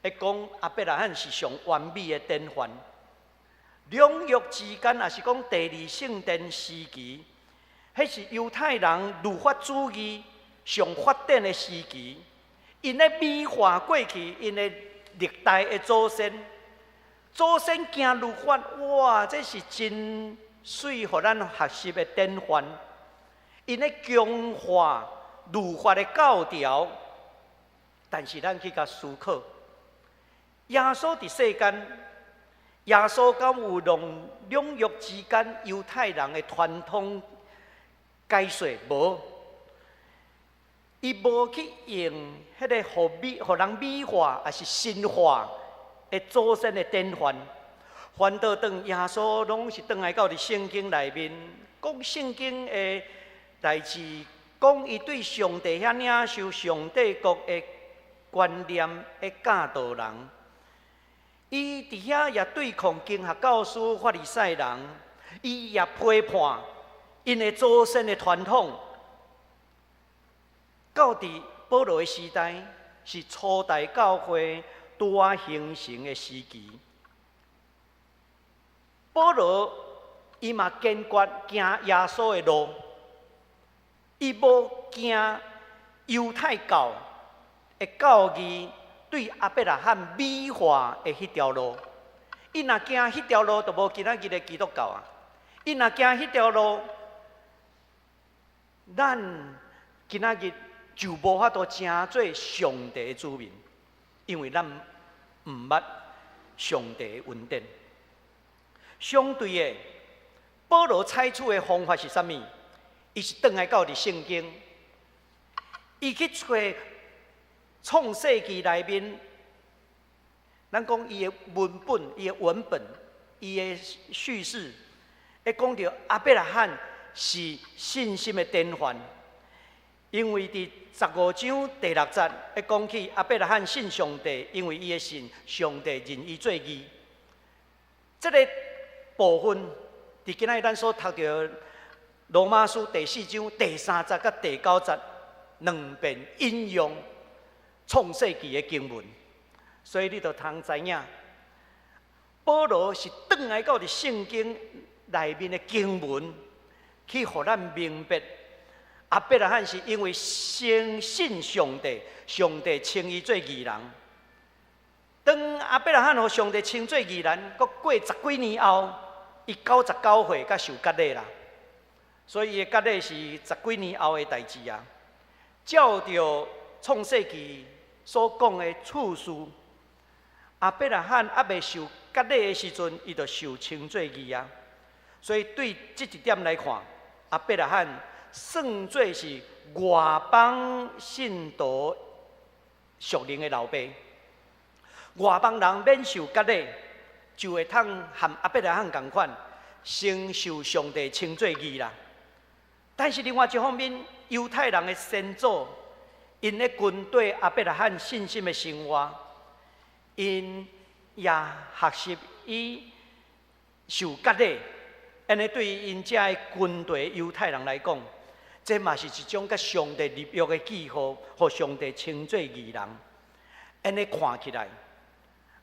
会讲阿伯拉罕是上完美的典范。两约之间，也是讲第二圣殿时期，迄是犹太人律法主义上发展的时期。因咧美化过去因的历代的祖先，祖先行律法，哇，这是真水，互咱学习的典范。因咧强化律法的教条，但是咱去甲思考，耶稣伫世间。耶稣敢有用两约之间犹太人的传统解说？无，伊无去用迄个互人美化，还是神化的祖先的典范。反倒当耶稣拢是倒来到伫圣经内面，讲圣经的代志，讲伊对上帝遐领受上帝国的观念的教导人。伊伫遐也对抗经学教师、法利赛人，伊也批判因的祖先的传统。到伫保罗的时代，是初代教会拄啊形成的时期。保罗伊嘛坚决行耶稣的路，伊无行犹太教的教义。对阿伯拉罕美化的迄条路，伊若行迄条路，就无今仔日的基督教啊！伊若行迄条路，咱今仔日就无法度成做上帝的子民，因为咱毋捌上帝的恩典。相对的，保罗采取的方法是啥物？伊是倒来到伫圣经，伊去找。创世纪内面，咱讲伊的文本、伊的文本、伊的叙事，会讲到阿伯拉罕是信心的典范。因为伫15章第6节，会讲起亚伯拉罕信上帝，因为伊的信，上帝认伊做义。这个部分，伫今仔日咱所读到罗马书第4章第3节甲第9节两遍引用创世纪的经文，所以你就通知影，保罗是转来到伫圣经内面的经文，去互咱明白。亚伯拉罕是因为先信上帝，上帝称伊做义人。当亚伯拉罕互上帝称做义人，搁过10几年后，伊99岁才受割礼啦。所以伊的割礼是10几年后的代志啊。照着创世纪所讲的次序，亚伯拉罕还未受割礼的时阵，伊就受称做义啊。所以对这一点来看，亚伯拉罕算作是外邦信徒属灵的老爸。外邦人免受割礼，就会通和亚伯拉罕同款，承受上帝称做义啦。但是另外一方面，犹太人的先祖，因咧军队亚伯拉罕信心的生活，因也学习伊受割礼。安尼对于因遮的军队犹太人来讲，这嘛是一种甲上帝立约的记号，互上帝称作义人。安尼看起来，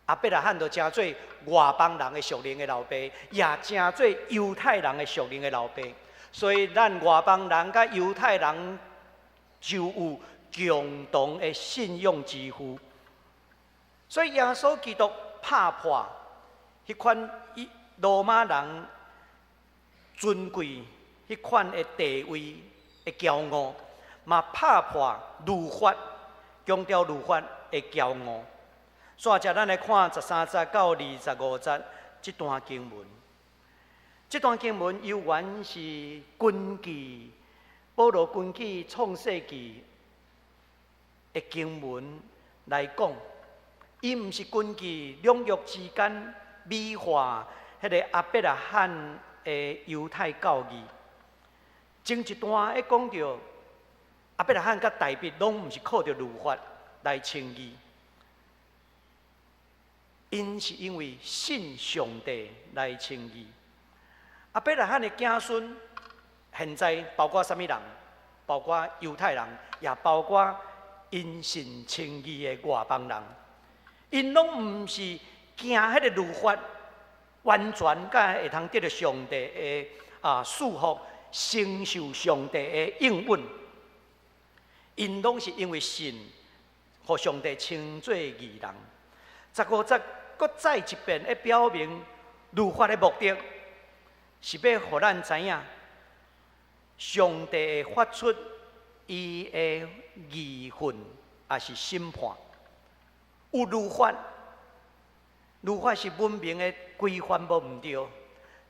亚伯拉罕就成做外邦人的属灵的老爸，也成做犹太人的属灵的老爸。所以，咱外邦人甲犹太人就有共同的信用之父。所以，耶稣基督拍破迄款罗马人尊贵迄款的地位的骄傲，嘛拍破律法强调律法的骄傲。所以，咱来看13节到25节这段经文。这段经文由原是根据保罗根据创世纪的经文来讲，伊毋是根据两约之间美化迄个亚伯拉罕的犹太教义。前一段咧讲到亚伯拉罕甲大卫拢毋是靠着律法来称义，因是因为信上帝来称义。亚伯拉罕的子孙，现在包括什么人？包括犹太人，也包括因信称义的外邦人。因拢毋是行迄个律法，完全甲会通得到上帝的祝福，承受上帝的应允。因拢是因为信，互上帝称作义人。15节搁再一遍来表明律法的目的。是要互咱知影，上帝会发出伊的义愤，也是审判。有律法，律法是文明的规范无毋对，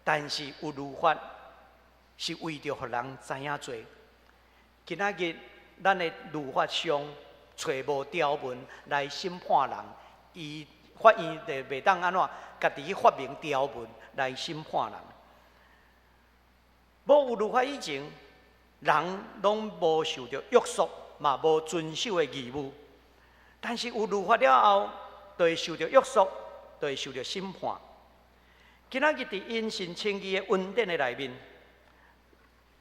但是有律法是为着互人知影做。今仔日咱的律法上找无条文来审判人，伊法院就袂当安怎家己去发明条文来审判人。无有律法以前，人拢无受到约束，嘛无遵守的义务。但是有律法了后，就会受到约束，就会受到审判。今仔日伫因信称义的恩典的内面，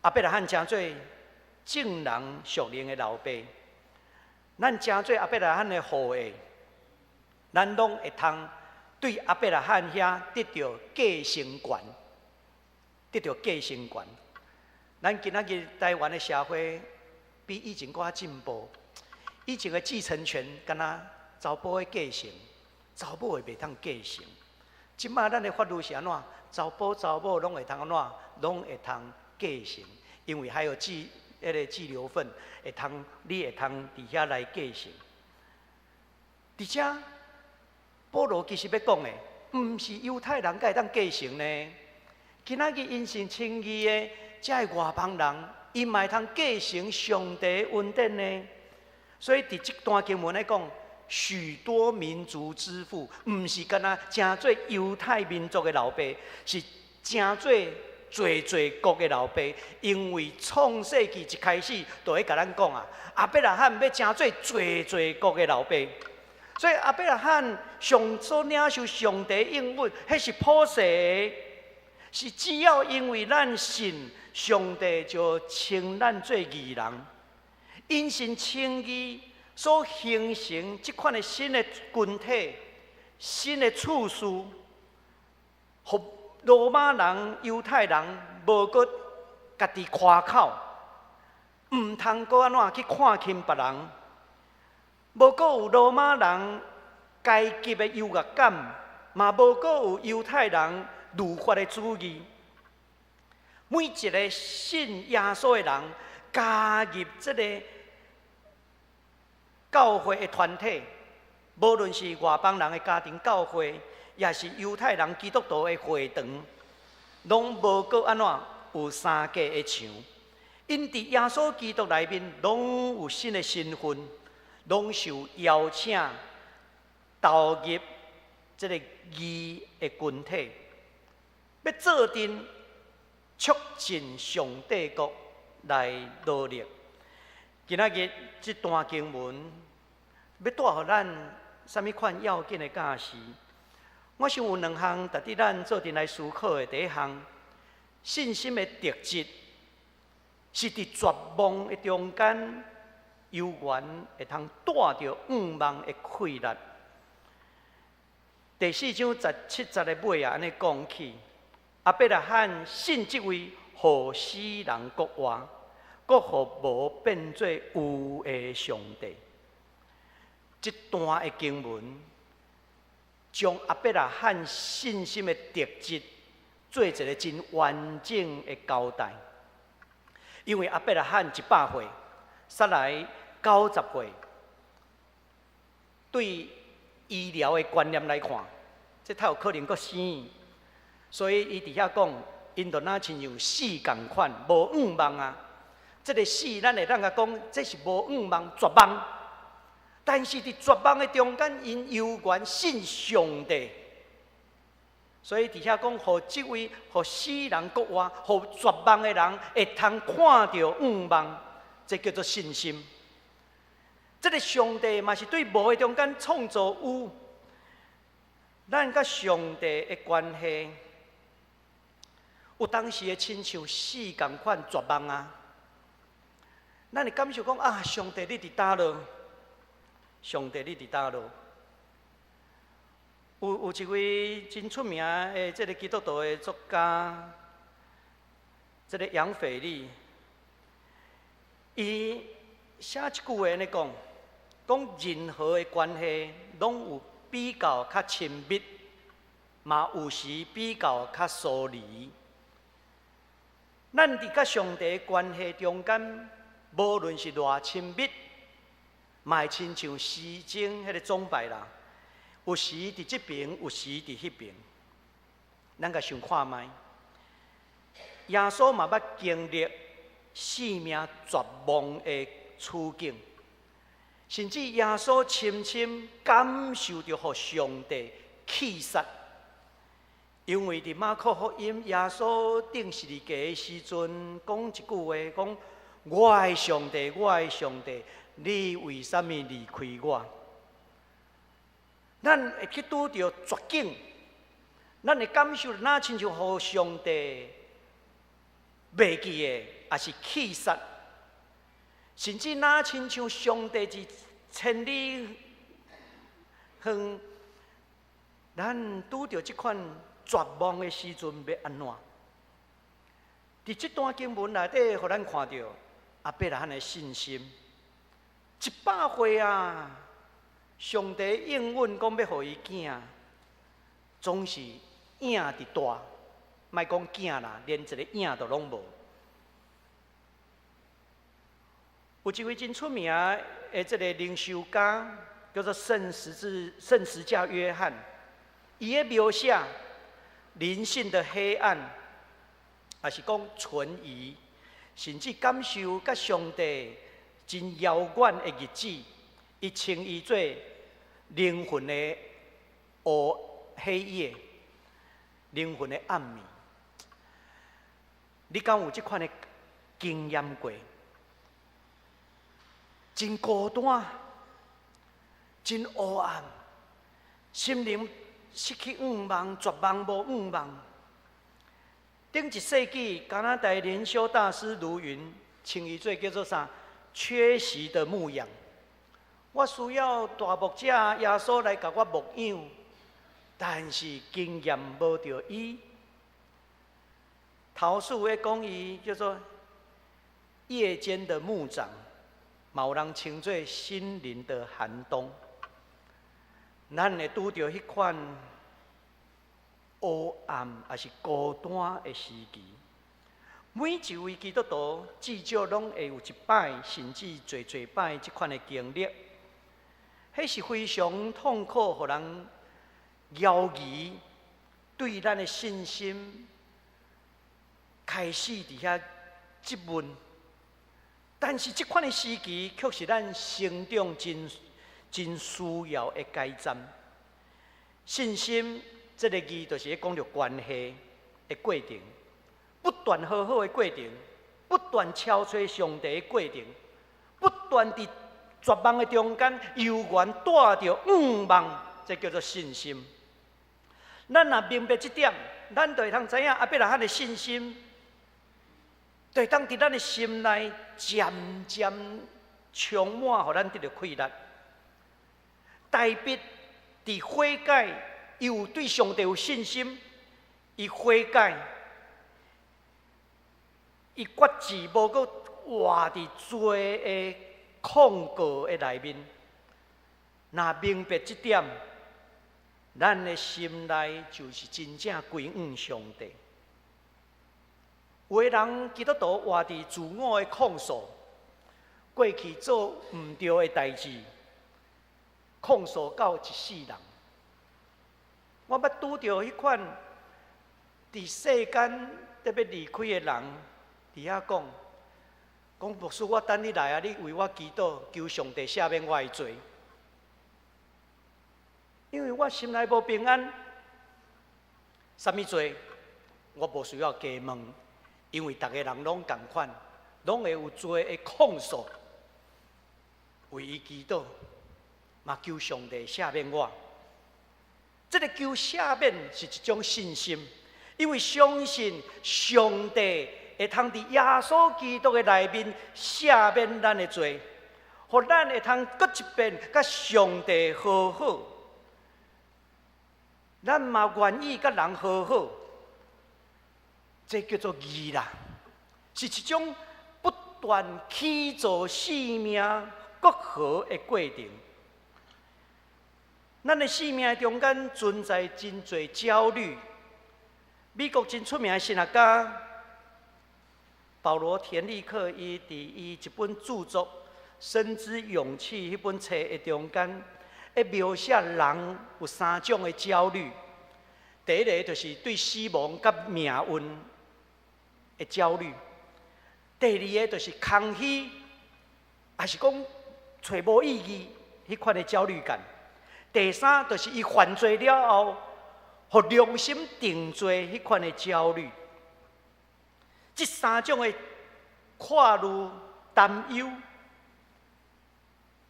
亚伯拉罕成做正人属灵的老爸，咱成做亚伯拉罕的后裔，咱拢会通对亚伯拉罕遐得到继承权。得到继承权，咱今仔日台湾的社会比以前更进步。以前的继承权，敢若查甫的继承，查某的袂当继承。即摆咱的法律是安怎？查某拢会通安怎？拢会通继承，因为还有迄个继留份，会通你会通伫遐来继承。而且保罗其实要讲的，毋是犹太人才会当继承呢。今仔日因信称义的，这个外邦人，因嘛会通继承上帝恩典呢。所以伫这段经文来讲，许多民族之父，毋是干那正做犹太民族的老爸，是正做国的老爸，因为创世纪一开始就会甲咱讲啊，亚伯拉罕要成做国的老爸。所以亚伯拉罕所领受上帝应允，迄是普世的，是只要因为咱信上帝，就称咱做义人。因信称义所形成这款的新的群体、新的处事，互罗马人、犹太人无搁家己夸口，唔通搁安怎去看轻别人。无搁有罗马人阶级的优越感，嘛无搁有犹太人律法的主义。每一个信耶稣的人加入这个教会的团体，无论是外邦人的家庭教会，也是犹太人基督徒的会堂，拢无搁安怎有三价的墙。因伫耶稣基督内面，拢有新的身份。拢受邀请投入这个义的群体，要做阵促进上帝国来努力。今仔日这段经文要带予咱什么款要紧的教示？我想有两项值得咱做阵来思考的。第一项，信心的特质是伫绝望的中间。犹原会通带着愿望的快乐。第4章17节的尾啊，安尼讲起，亚伯拉罕信这位互死人国活，国互无变做有的上帝。这段的经文，将亚伯拉罕信心的特质做一个真完整的交代。因为亚伯拉罕100岁，撒来90岁，对医疗的观念来看，这太有可能阁生。所以伊伫遐讲，因就若亲像死共款，无愿望啊。这个死，咱会当甲讲，这是无愿望、绝望。但是伫绝望的中间，因犹原信上帝。所以伫遐讲，互即位互死人国活，互绝望的人会通看到愿望，这叫做信心。这个上帝嘛是对无的中间创造有，咱甲上帝的关系，有当时会亲像死共款绝望啊。咱会感受讲啊，上帝你伫倒落？上帝你伫倒落？有一位真出名的这个基督徒的作家，这个杨腓力，伊写一句话安尼讲。讲任何的关系，拢有比较较亲密，嘛有时比较较疏离。咱伫甲上帝的关系中间，无论是偌亲密，嘛会亲像诗经迄个崇拜啦，有时伫这边，有时伫迄边。咱甲想看卖，耶稣嘛捌经历生命绝望的处境。甚至耶稣深深感受到互上帝气杀，因为伫马可福音，耶稣定十字架的时阵，讲一句话，讲：我的上帝，我的上帝，你为什么离开我？咱会去拄到绝境，咱会感受哪亲像互上帝袂记的，也是气杀。甚至哪亲像上帝是千里远，咱拄到这款绝望的时阵，要安怎？伫这段经文内底，互咱看到亚伯拉罕的信心。100岁啊，上帝应允讲要互伊囝，总是影伫大，莫讲囝啦，连一个影都拢无。有一位真出名的这个灵修家，叫做圣十架约翰，伊的描写人性的黑暗，也是讲存疑，甚至感受甲上帝真遥远的日子，伊称伊做灵魂的黑夜，灵魂的暗暝。你敢有这款的经验过？真孤单，真黑暗，心灵失去盼望，绝望无盼望。顶一世纪，加拿大灵修大师卢云称伊做叫做啥？缺席的牧养。我需要大牧者耶稣来甲我牧养，但是经验无着伊。陶树咧讲伊叫做夜间的牧长，嘛有人称作心灵的寒冬。咱会拄着迄款黑暗也是孤单的时期。每一位基督徒至少拢会有一摆，甚至侪摆即款的经历，迄是非常痛苦，互人犹疑，对咱的信心开始伫遐质问。但是即款的时期，却是咱成长真需要的阶段。信心这个字，就是讲着关系的过程。不断好好的过程，不断敲吹上帝的过程，不断伫绝望的中间，犹原带着盼望，这叫做信心。咱若明白这点，咱就会通知影阿伯拉罕的信心，就会当伫咱的心内渐渐充满，互咱得到快乐。大笔伫悔改，伊有对上帝有信心，伊悔改。伊决志无搁活伫罪的控告的内面。若明白这点，咱的心内就是真正归向上帝。有的人基督徒活伫自我的控诉，过去做毋对的代志，控诉到一世人。我捌拄着迄款伫世间特要离开的人。伫遐讲牧师，我等你来啊！你为我祈祷，求上帝赦免我的罪。因为我心内无平安，什么罪？我无需要加问，因为逐个人拢同款，拢会有罪的控诉，为伊祈祷，嘛求上帝赦免我。这个求赦免是一种信心，因为相信上帝会通伫耶稣基督的内面赦免咱的罪，互咱会通搁一遍甲上帝和好。咱嘛愿意甲人和好，这叫做义啦，是一种不断起造生命各好的过程。咱的生命中间存在真侪焦虑。美国真出名的神学家保罗·田立克，伊伫伊一本著作《深知勇气》迄本册的中间，会描写人有3种的焦虑。第一个就是对死亡甲命运的焦虑；第二个就是空虚，还是讲找无意义迄款的焦虑感；第三就是伊犯罪了后，互良心定罪迄款的焦虑。这3种的看虑、担忧，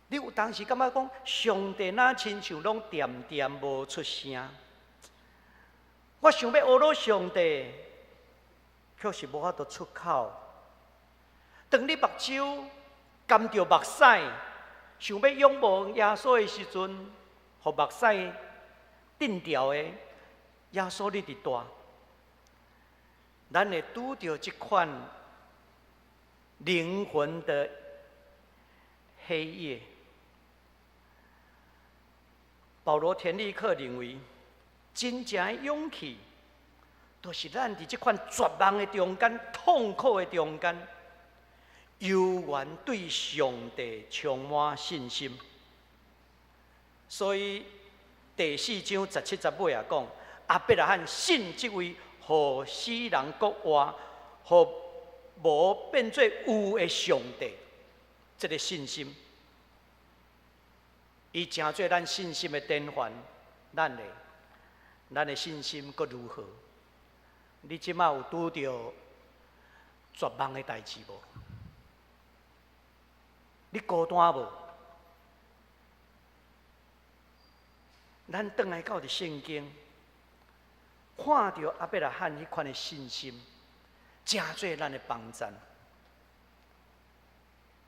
你有当时感觉讲，上帝哪亲像拢恬恬无出声？我想要学到上帝，却是无法度出口。当你目睭甘着目屎，想要拥抱耶稣的时阵，互目屎定调的耶稣你伫大。咱会拄着这款灵魂的黑夜。保罗·田立克认为，真正的勇气，就是咱伫这款绝望的中间、痛苦的中间，犹原对上帝充满信心。所以第4章17、18也讲，亚伯拉罕信这位互死人国活、互无变做有的上帝，这个信心，伊成做咱信心的典范。咱的信心阁如何？你即马有拄着绝望的代志无？你孤单无？咱转来到伫圣经，看到阿伯拉罕迄款的信心，真做咱的帮赞，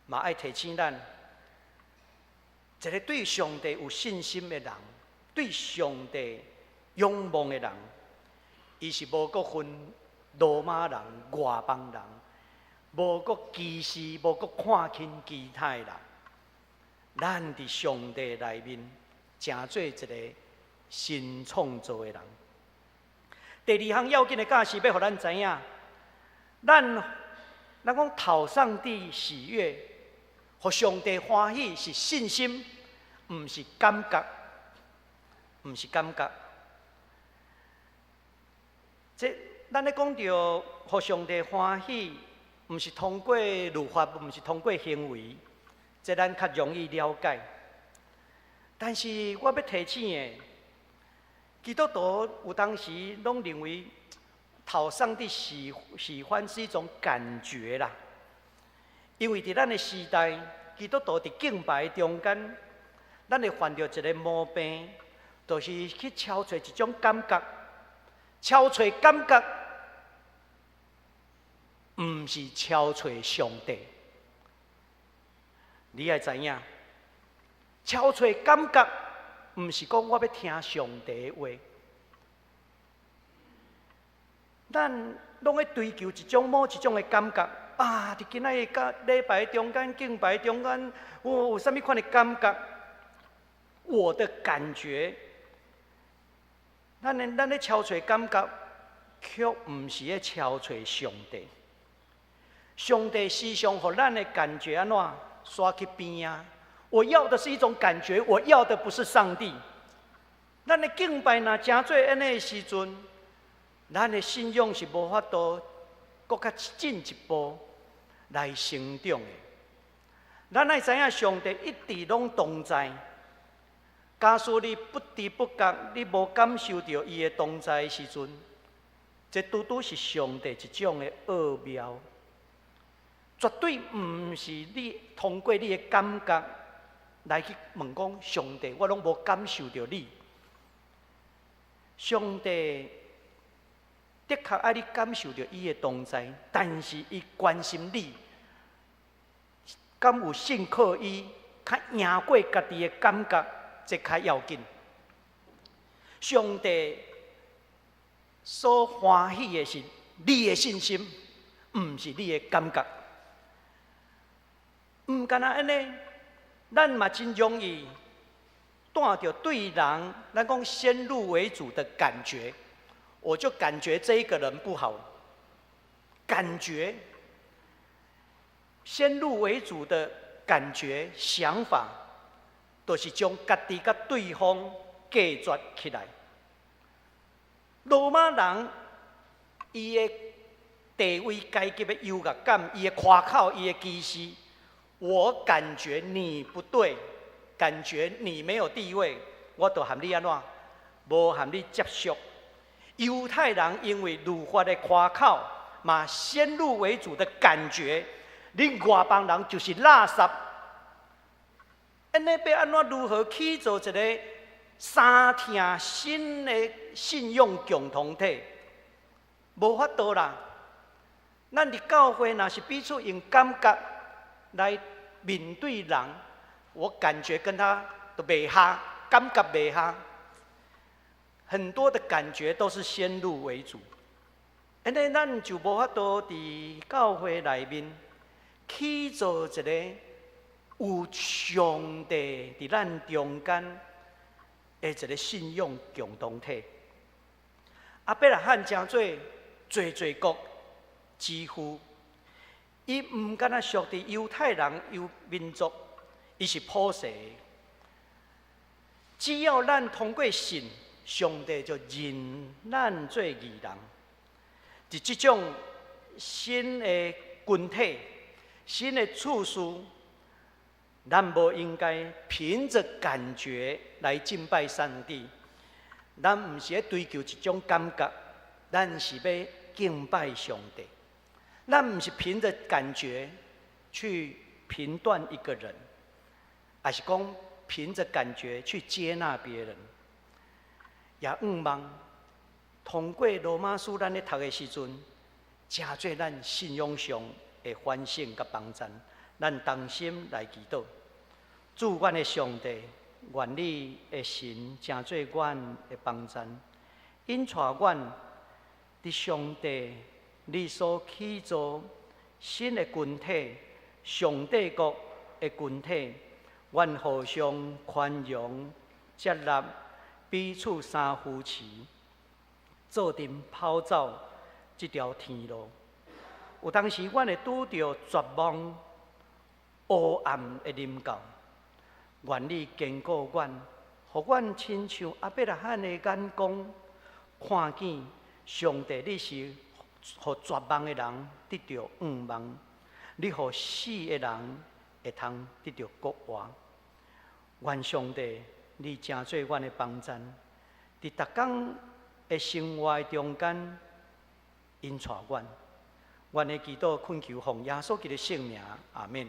嘛爱提醒咱，一个对上帝有信心的人，对上帝仰望的人，伊是无搁分罗马人、外邦人，无搁歧视，无搁看轻其他人。咱伫上帝内面，真做一个新创造的人。第二项要紧的假是要互咱知影，咱讲讨上帝喜悦，互上帝欢喜是信心，毋是感觉，毋是感觉。这咱咧讲到互上帝欢喜，毋是通过律法，毋是通过行为，这咱较容易了解。但是我要提醒的，基督徒有当时拢认为讨上帝喜欢是一种感觉啦，因为伫咱的时代，基督徒伫敬拜中间，咱会犯着一个毛病，就是去敲找一种感觉，敲找感觉，毋是敲找上帝。你要知影，敲找感觉，毋是讲我要听上帝的话。咱拢在追求某一种的感觉啊！伫今仔个礼拜中间、敬拜中间，有啥物款的感觉？我的感觉，咱咧敲找感觉，却毋是咧敲找上帝。上帝时常互咱的感觉安怎刷去边啊？我要的是一种感觉，我要的不是上帝。咱的敬拜若真做安尼的时阵，咱的信仰是无法度搁较进一步来成长的。咱爱知影上帝一直拢同在。假使你不知不觉，你无感受到伊的同在的时阵，这拄拄是上帝一种的奥妙，绝对毋是你通过你的感觉来去问讲上帝，我拢无感受到你。上帝的确爱你感受到伊的同在，但是伊关心你，敢有信靠伊，较赢过家己的感觉。这较要紧。上帝所欢喜的是你的信心，毋是你的感觉。毋干那安尼，咱嘛真容易带着对人，咱讲先入为主的感觉，我就感觉这一个人不好。感觉，先入为主的感觉、想法。就是将家己甲对方隔绝起来。罗马人伊的地位阶级的优越感，伊的夸口，伊的歧视，我感觉你不对，感觉你没有地位，我就和你安怎，无和你接触。犹太人因为律法的夸口，嘛先入为主的感觉，你外邦人就是垃圾。安尼要安怎如何去做一个三听新的信用共同体？无法度啦！咱伫教会若是彼此用感觉来面对人，我感觉跟他都袂合，感觉袂合。很多的感觉都是先入为主，安尼咱就无法度伫教会内面去做一个。有上帝伫咱中间的一个信仰共同体。阿伯拉罕真做国之父，伊毋敢若属伫犹太人民族，伊是普世的。只要咱通过信，上帝就认咱做义人。伫即种新的群体、新的处事。咱无应该凭着感觉来敬拜上帝，咱毋是咧追求一种感觉，咱是要敬拜上帝。咱不是凭着感觉去评断一个人，而是讲凭着感觉去接纳别人。也望通过罗马书咱咧读的时阵，真做咱信仰上的反省甲帮助。咱同心来祈祷，主阮的上帝，愿你的神真做阮的帮助，引带阮伫上帝你所起造新的群体，上帝国的群体，愿互相宽容、接纳，彼此相扶持，做阵跑走这条天路。有当时，阮会拄着绝望、黑暗的临到，愿你坚固阮，互阮亲像阿伯拉罕的眼光，看见上帝，你是互绝望的人得到盼望，你互死的人会通得到国活。愿上帝，你真做阮的帮助，伫逐天的生活中间引带阮。愿的祈祷恳求奉耶稣基督的圣名，阿免。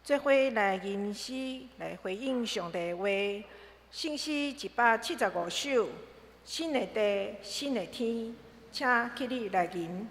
这回来吟诗来回应上帝的话，圣诗175首，新的地，新的天，请起立来吟。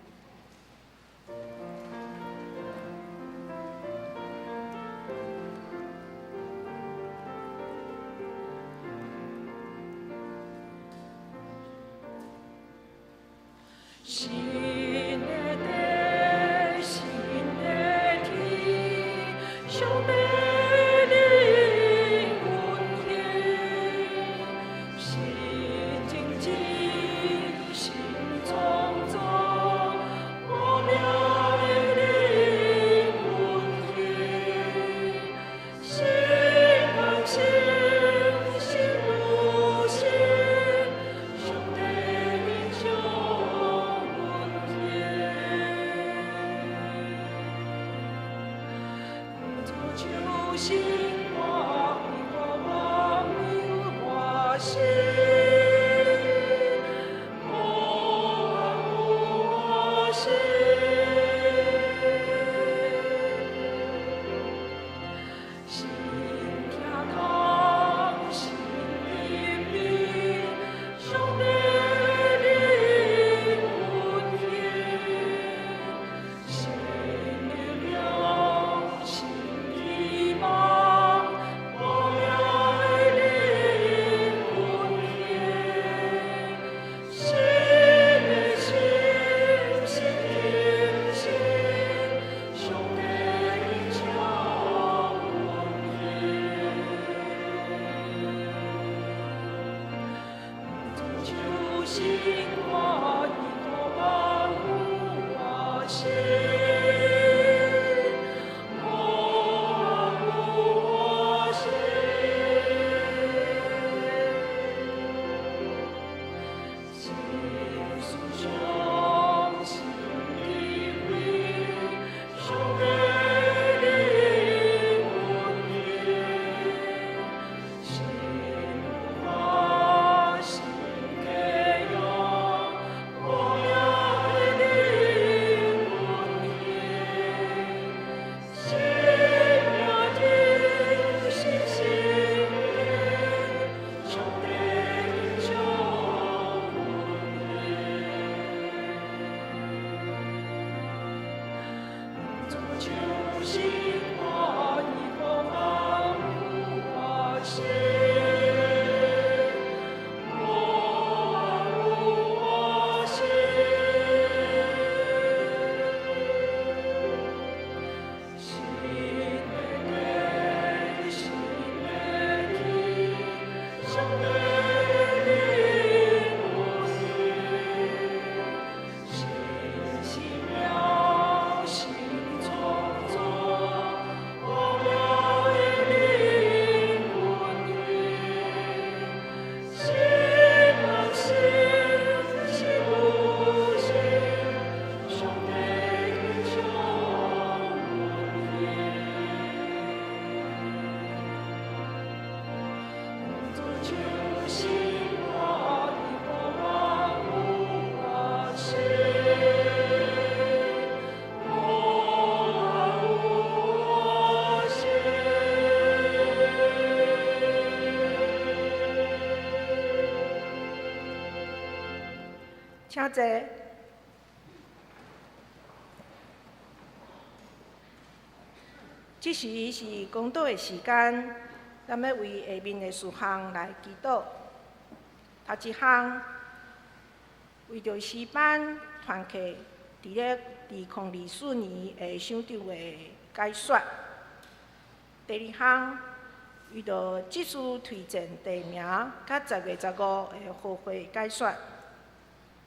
请坐。这时是公道的时间，咱要为下面的事项来祈祷。头一项，为着诗班团契伫咧2024年的省长的解说。第二项，为着技术推荐地名，甲10月15的好会解说。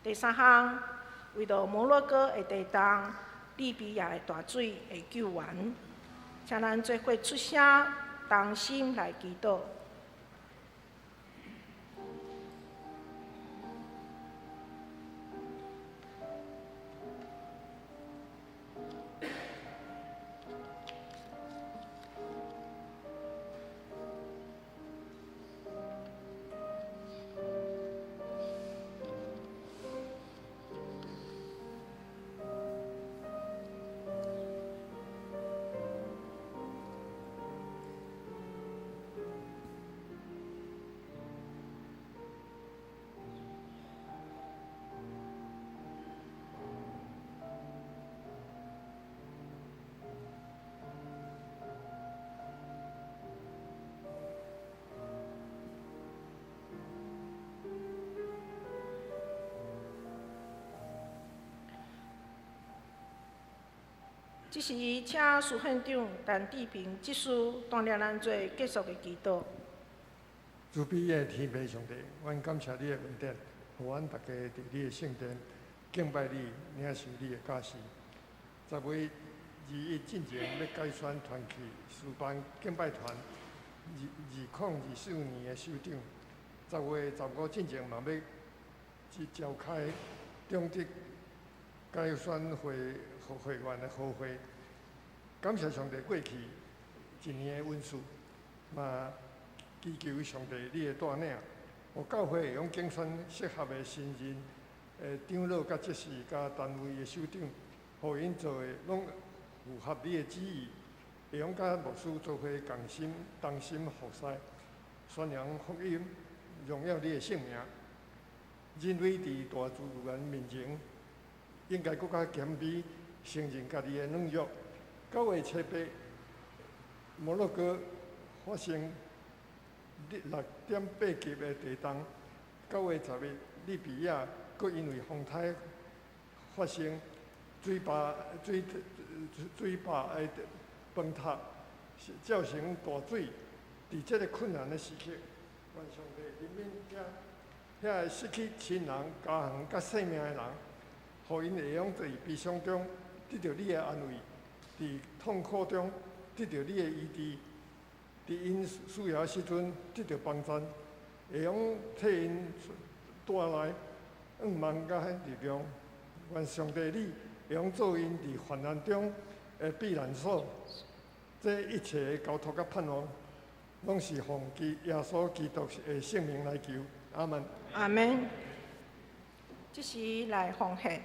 第三项，为着摩洛哥的地震、利比亚的大水的救援，请咱做伙出声，同心来祈祷。这时，请苏县长陈志平执事带领咱做结束的祈祷。慈悲的天父上帝，阮感谢你的恩典，互阮大家伫你的圣殿敬拜你，领受你的教示。10月21进前要改选团契诗班敬拜团2024年的首长。10月15进前嘛要召开中职改选会员的好会。感谢上帝过去一年的恩赐，嘛祈求上帝你的带领，互教会会用竞选适合的新人、长老、甲执事、甲单位的首长，互因做的拢符合你的旨意，会用甲牧师做伙同心服侍，宣扬福音，荣耀你的圣名。人类伫大自然面前，应该更加谦卑，承认家己的软弱。9月7日，摩洛哥发生6.8级的地震。9月10日，利比亚阁因为风台发生水坝的崩塌，造成大水。伫这个困难的时刻，愿上帝怜悯遐失去亲人、家园甲性命的人，互因会用伫悲伤中得到你的安慰，伫痛苦中得到你的医治，伫因需要时阵得到帮助，会用替因带来望甲力量。愿上帝你会用做因伫患难中的避难所。这一切的交托甲盼望，拢是奉耶稣基督的圣名来求。阿门。阿门。这时来奉献。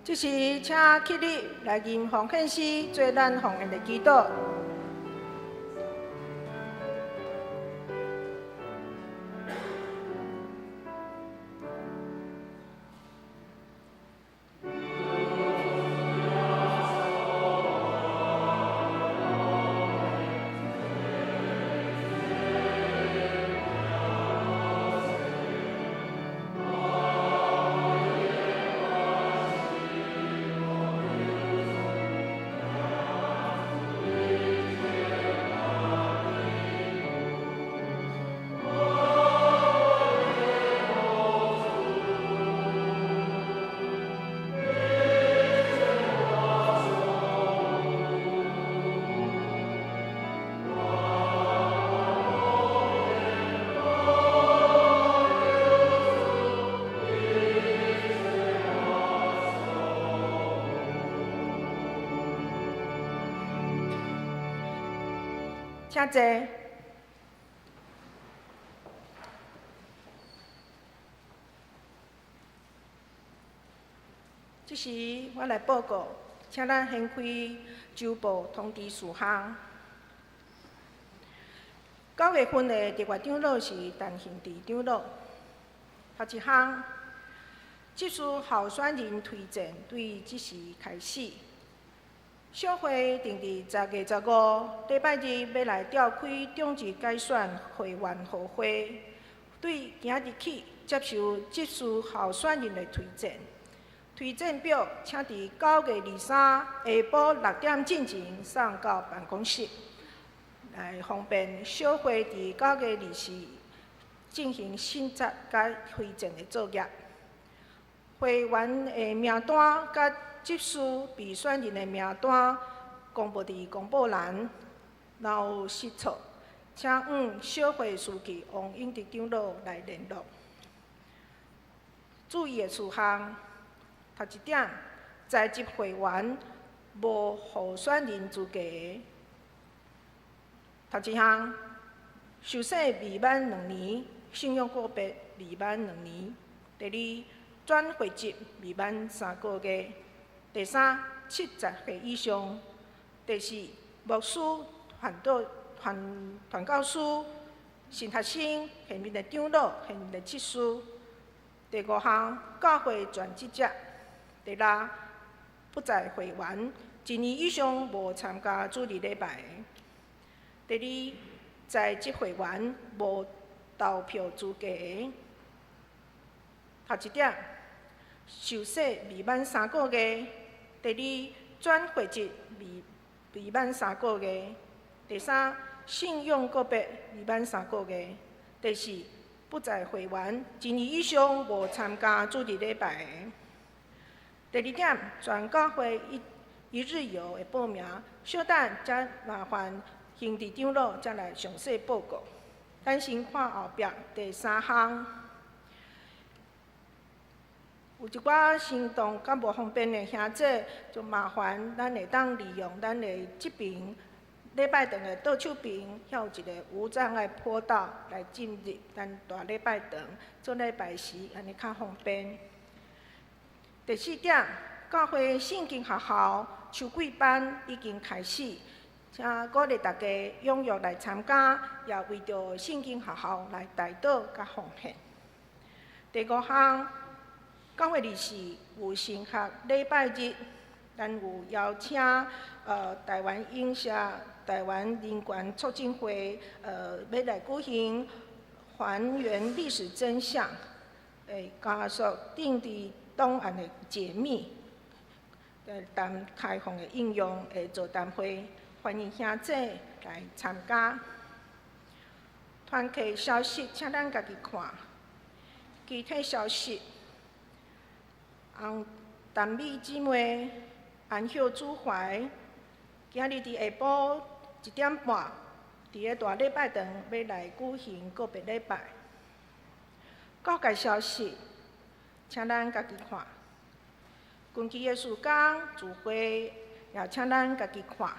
即时请起立来吟奉献诗，做咱奉献的祈祷。请坐。即时我来报告，请咱掀开周报通知事项。9月份的特约长老是陈兴志长老。头一项，技术候选人推荐对即时开始。小会定伫10月15礼拜日要来召开中职改选会员互会，对今日起接受技术候选人的推荐。推荐表请伫9月23下晡6点进前送到办公室，来方便小会伫9月24进行审查甲推荐的作业。会员的名单甲技术被选人的名单公布伫公布栏，若有失错，请向小会书记王永德长老来联络。注意的事项：头一点，在职会员无候选人资格。头一项，受洗未满2年，信仰个别未满2年。第二，转会籍未满3个月。第三，70岁以上。第四，牧师、传教师、神学生、现任的长老、现任的执事。第五项，教会全职者。第六，不在会员1年以上无参加主日礼拜。第二，在职会员无投票资格。头一点，受洗未满3个月。第二，转会籍未满3个月。第三，信用个别未满3个月。第四，不在会员1年以上无参加主日礼拜。第二点，全教会一日游的报名，稍等才麻烦行政长老才来详细报告。咱先看后壁第三项。有一寡行动较无方便的兄弟，就麻烦咱会当利用咱的这边礼拜堂的倒手边，遐有一个无障碍坡道来进入咱大礼拜堂，做礼拜时安尼较方便。第四点，教会圣经学校秋季班已经开始，请鼓励大家踊跃来参加，也为着圣经学校来代祷甲奉献。第五项。9月24有神学礼拜日，咱有邀请台湾影社、台湾人权促进会要来举行还原历史真相，加速政治档案的解密，谈开放的应用的座谈会，欢迎兄弟来参加。团契消息，请咱家己看。具体消息。淡美姊妹安孝主怀，今日伫下晡1点半，伫个大礼拜堂要来举行告别礼拜。告解消息，请咱家己看。近期的事工聚会，也请咱家己看。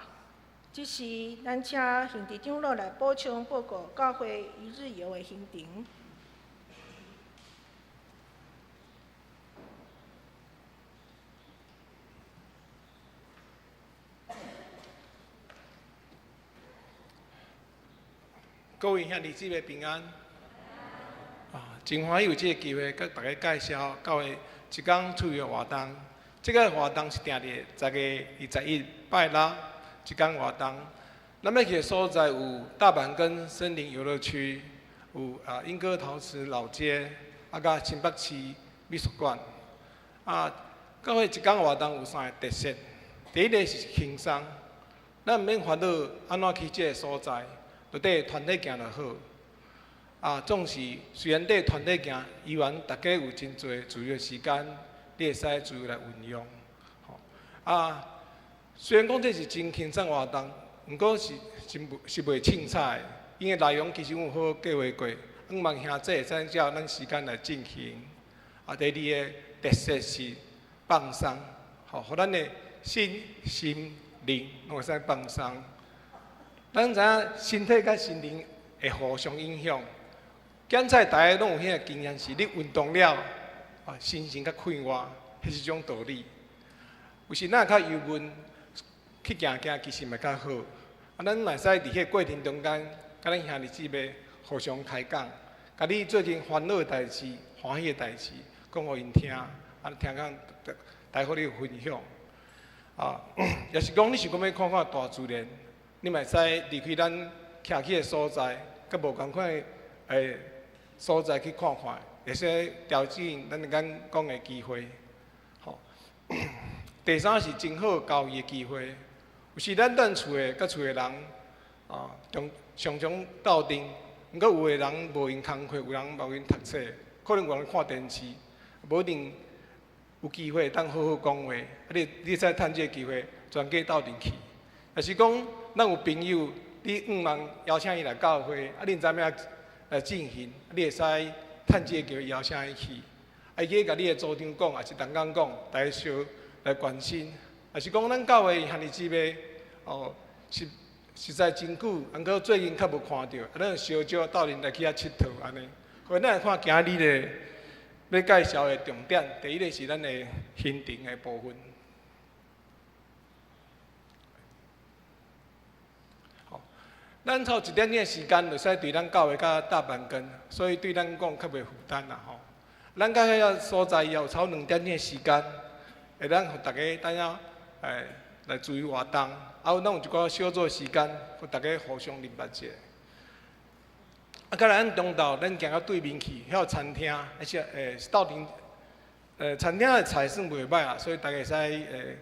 即时，咱请行政长老来补充报告教会一日游的行程。各位兄弟姊妹平安。真欢喜有这个机会，甲大家介绍教会一天出游活动。这个活动是定伫10月21拜六一天活动。咱要去的所在有大阪跟森林游乐区，有莺歌陶瓷老街，甲新北市美术馆。教会一天活动有3个特色，第一个是轻松，咱毋免烦恼安怎去这个所在，就缀团体行就好。总是虽然缀团体行，依然大家有真侪自由的时间，你会使自由来运用。虽然讲这是真轻松活动，毋过是袂凊彩的，因为内容其实有好计划过，希望兄弟会使照咱时间来进行。第二个特色是放松，互咱的身心灵拢会使放松。咱知影身体甲心灵会互相影响。检测大家拢有迄个经验，是你运动了，心情较快活，迄是种道理。有时咱较忧闷，去行行其实嘛较好。咱嘛使伫迄个过程中间，甲咱兄弟姊妹互相开讲，甲你最近烦恼的代志、欢喜的代志，讲互因听，听讲大家互你分享。也是讲你想讲要看看大自然，你嘛使离开咱徛起的所在，甲无共款的所在去看看，会使调整咱讲的机会。第三是真好交易的机会，有时咱厝的甲厝的人常常斗阵，毋过有的人无闲工课，有人无闲读册，可能有人看电视，无一定有机会当好好讲话。你使趁这个机会，全家斗阵去。也是讲，咱有朋友，你望邀请伊来教会，恁知影来进行，你会使趁这个机会邀请伊去。伊去甲你的组长讲，也是同工讲，大家相来关心。也是讲，咱教会兄弟姊妹，实在真久，毋过最近较无看到，咱小少斗阵来去遐佚佗安尼。所以咱来看今日的要介绍的重点，第一个是咱的行程的部分。咱操1点钟的时间，就使对咱教会甲大板根，所以对咱讲较袂负担啦吼。咱到遐个所在以后，操2点钟的时间，会咱互大家等下来自由活动，咱有一寡小组时间，互大家互相认捌者。再来咱中昼，咱行到对面去，遐有餐厅，而且斗阵餐厅的菜算袂歹啊，所以大家会使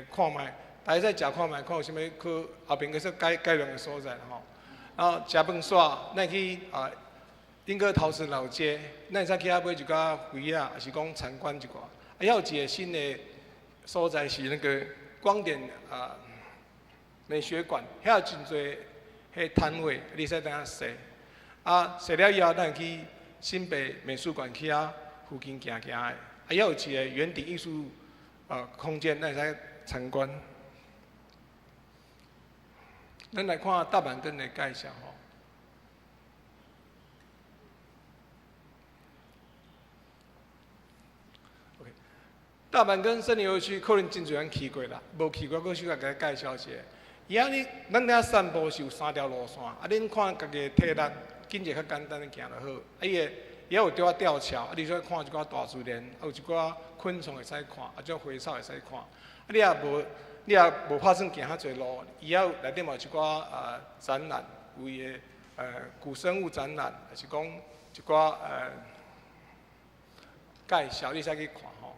看卖。大家使食看卖，看有啥物去后边个说改良的所在吼。然后食饭煞，咱去莺歌陶瓷老街，咱会使去遐买一寡鱼啊，还是讲参观一寡。还有一个新的所在是那个光点美学馆，遐有真侪迄摊位，你使等下踅。踅了以后，咱去新北美术馆去遐附近行行的。还有一个圆顶艺术空间，咱会使参观。咱来看大板根的介绍吼。大板根森林游乐区可能真侪人去过啦，无去过，我小甲大家介绍一下。伊咱遐散步是有3条路线，恁看家己的体力，紧者较简单的行就好。伊有对我吊桥，你说看一寡大自然，有一寡昆虫会使看，种花草会使看。你也无打算行遐侪路，伊也内底嘛有一寡展览，有伊的古生物展览，还是讲一寡介绍，你使去看吼。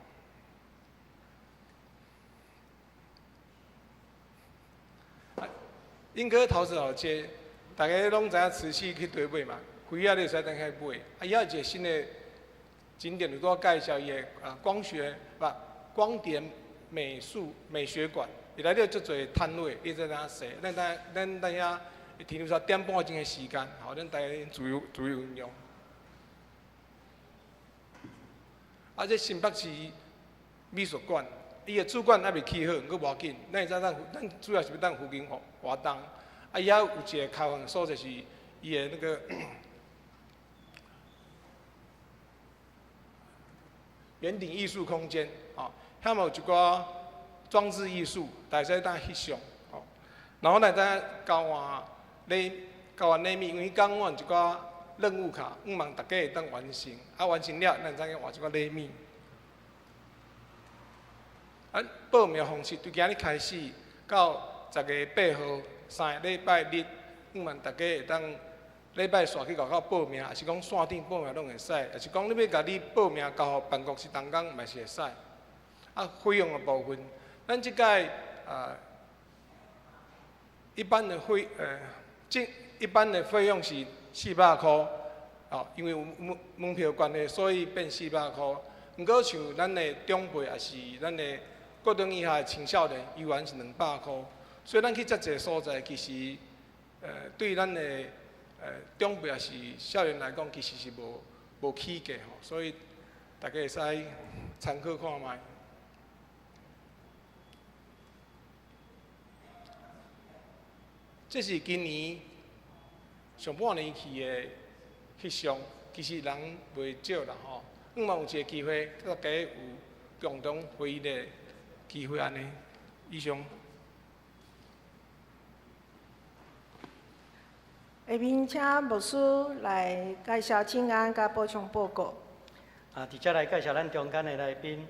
莺歌陶瓷老街，大家拢知影瓷器去对买嘛，贵啊你会使等遐买。伊有一个新的景点，就我介绍伊的光点美学馆，伊内底有足侪摊位，你在哪踅？咱等下停留1点半钟的时间，好，咱大家自由运用。这新北市美术馆，伊的主管还未起好，毋过无要紧。咱主要是要当附近活动。伊遐有一个开放所在是伊的那个圆顶艺术空间，遐嘛有一寡装置艺术，大家当翕相，然后咱等下交换教完礼物，因为迄天我有一寡任务卡，希望大家会当完成。完成了，咱再换一寡礼物。报名方式，对今日开始到10月8号3个礼拜日，希望大家会当礼拜线去到报名，还是讲线顶报名拢会使，还是讲你要甲你报名交互办公室同工，嘛是会使。费用的部分，咱即届一般的费用是400块，因为有门票关系，所以变400块。毋过像咱的长辈，也是咱的高中以下的青少年，游玩是200块。所以咱去遮济所在，其实对咱的长辈也是少年来讲，其实是无起价吼。所以大家会使参考看卖。这是今年上半年去的翕相，其实人袂少啦吼。希望有一个机会，大家有共同回忆的机会安尼。以上。下面请牧师来介绍请安甲补充报告。伫遮来介绍咱中间的来宾，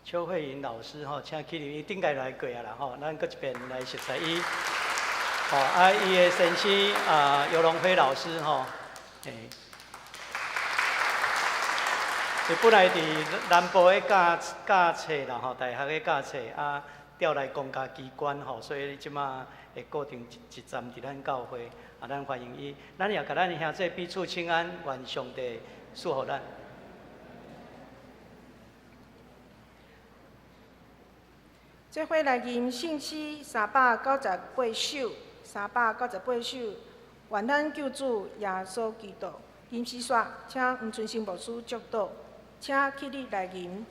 邱慧莹老师吼，请起立，伊顶届来过啊啦吼，咱搁一遍来熟悉伊。伊的先生尤龙辉老师吼，伊本来伫南部的教册啦吼，大学的教册调来公家机关吼，所以即马会固定一站伫咱教会，咱欢迎伊。咱也甲咱兄弟彼此请安，愿上帝赐福咱。这回来吟信息398首，398首，愿咱救主耶稣基督。吟诗说，请黄春生牧师祝祷，请起立来吟。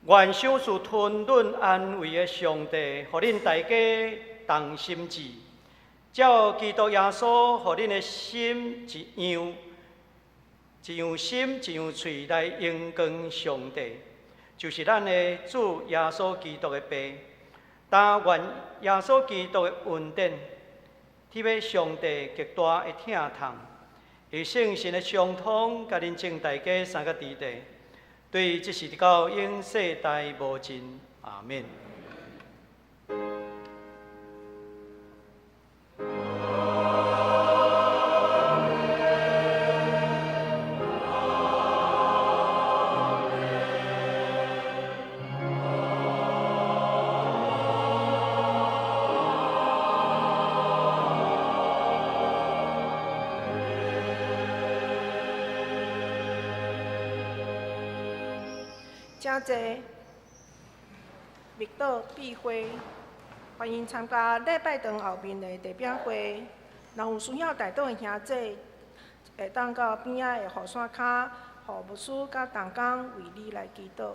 愿赏赐吞润安慰的上帝，互恁大家同心志，照基督耶稣，互恁的心一样心一样嘴来荣光上帝，就是咱的主耶稣基督的爸。但愿耶稣基督的恩典，天父上帝极大的疼痛，以圣神的相通，甲恁众大家三个弟弟。对，这是到永世代无尽，阿免。真侪密道闭会，欢迎参加礼拜堂后面的地饼会。若有需要带动的兄弟，会当到边仔的雨伞卡，互牧师甲同工为你来祈祷。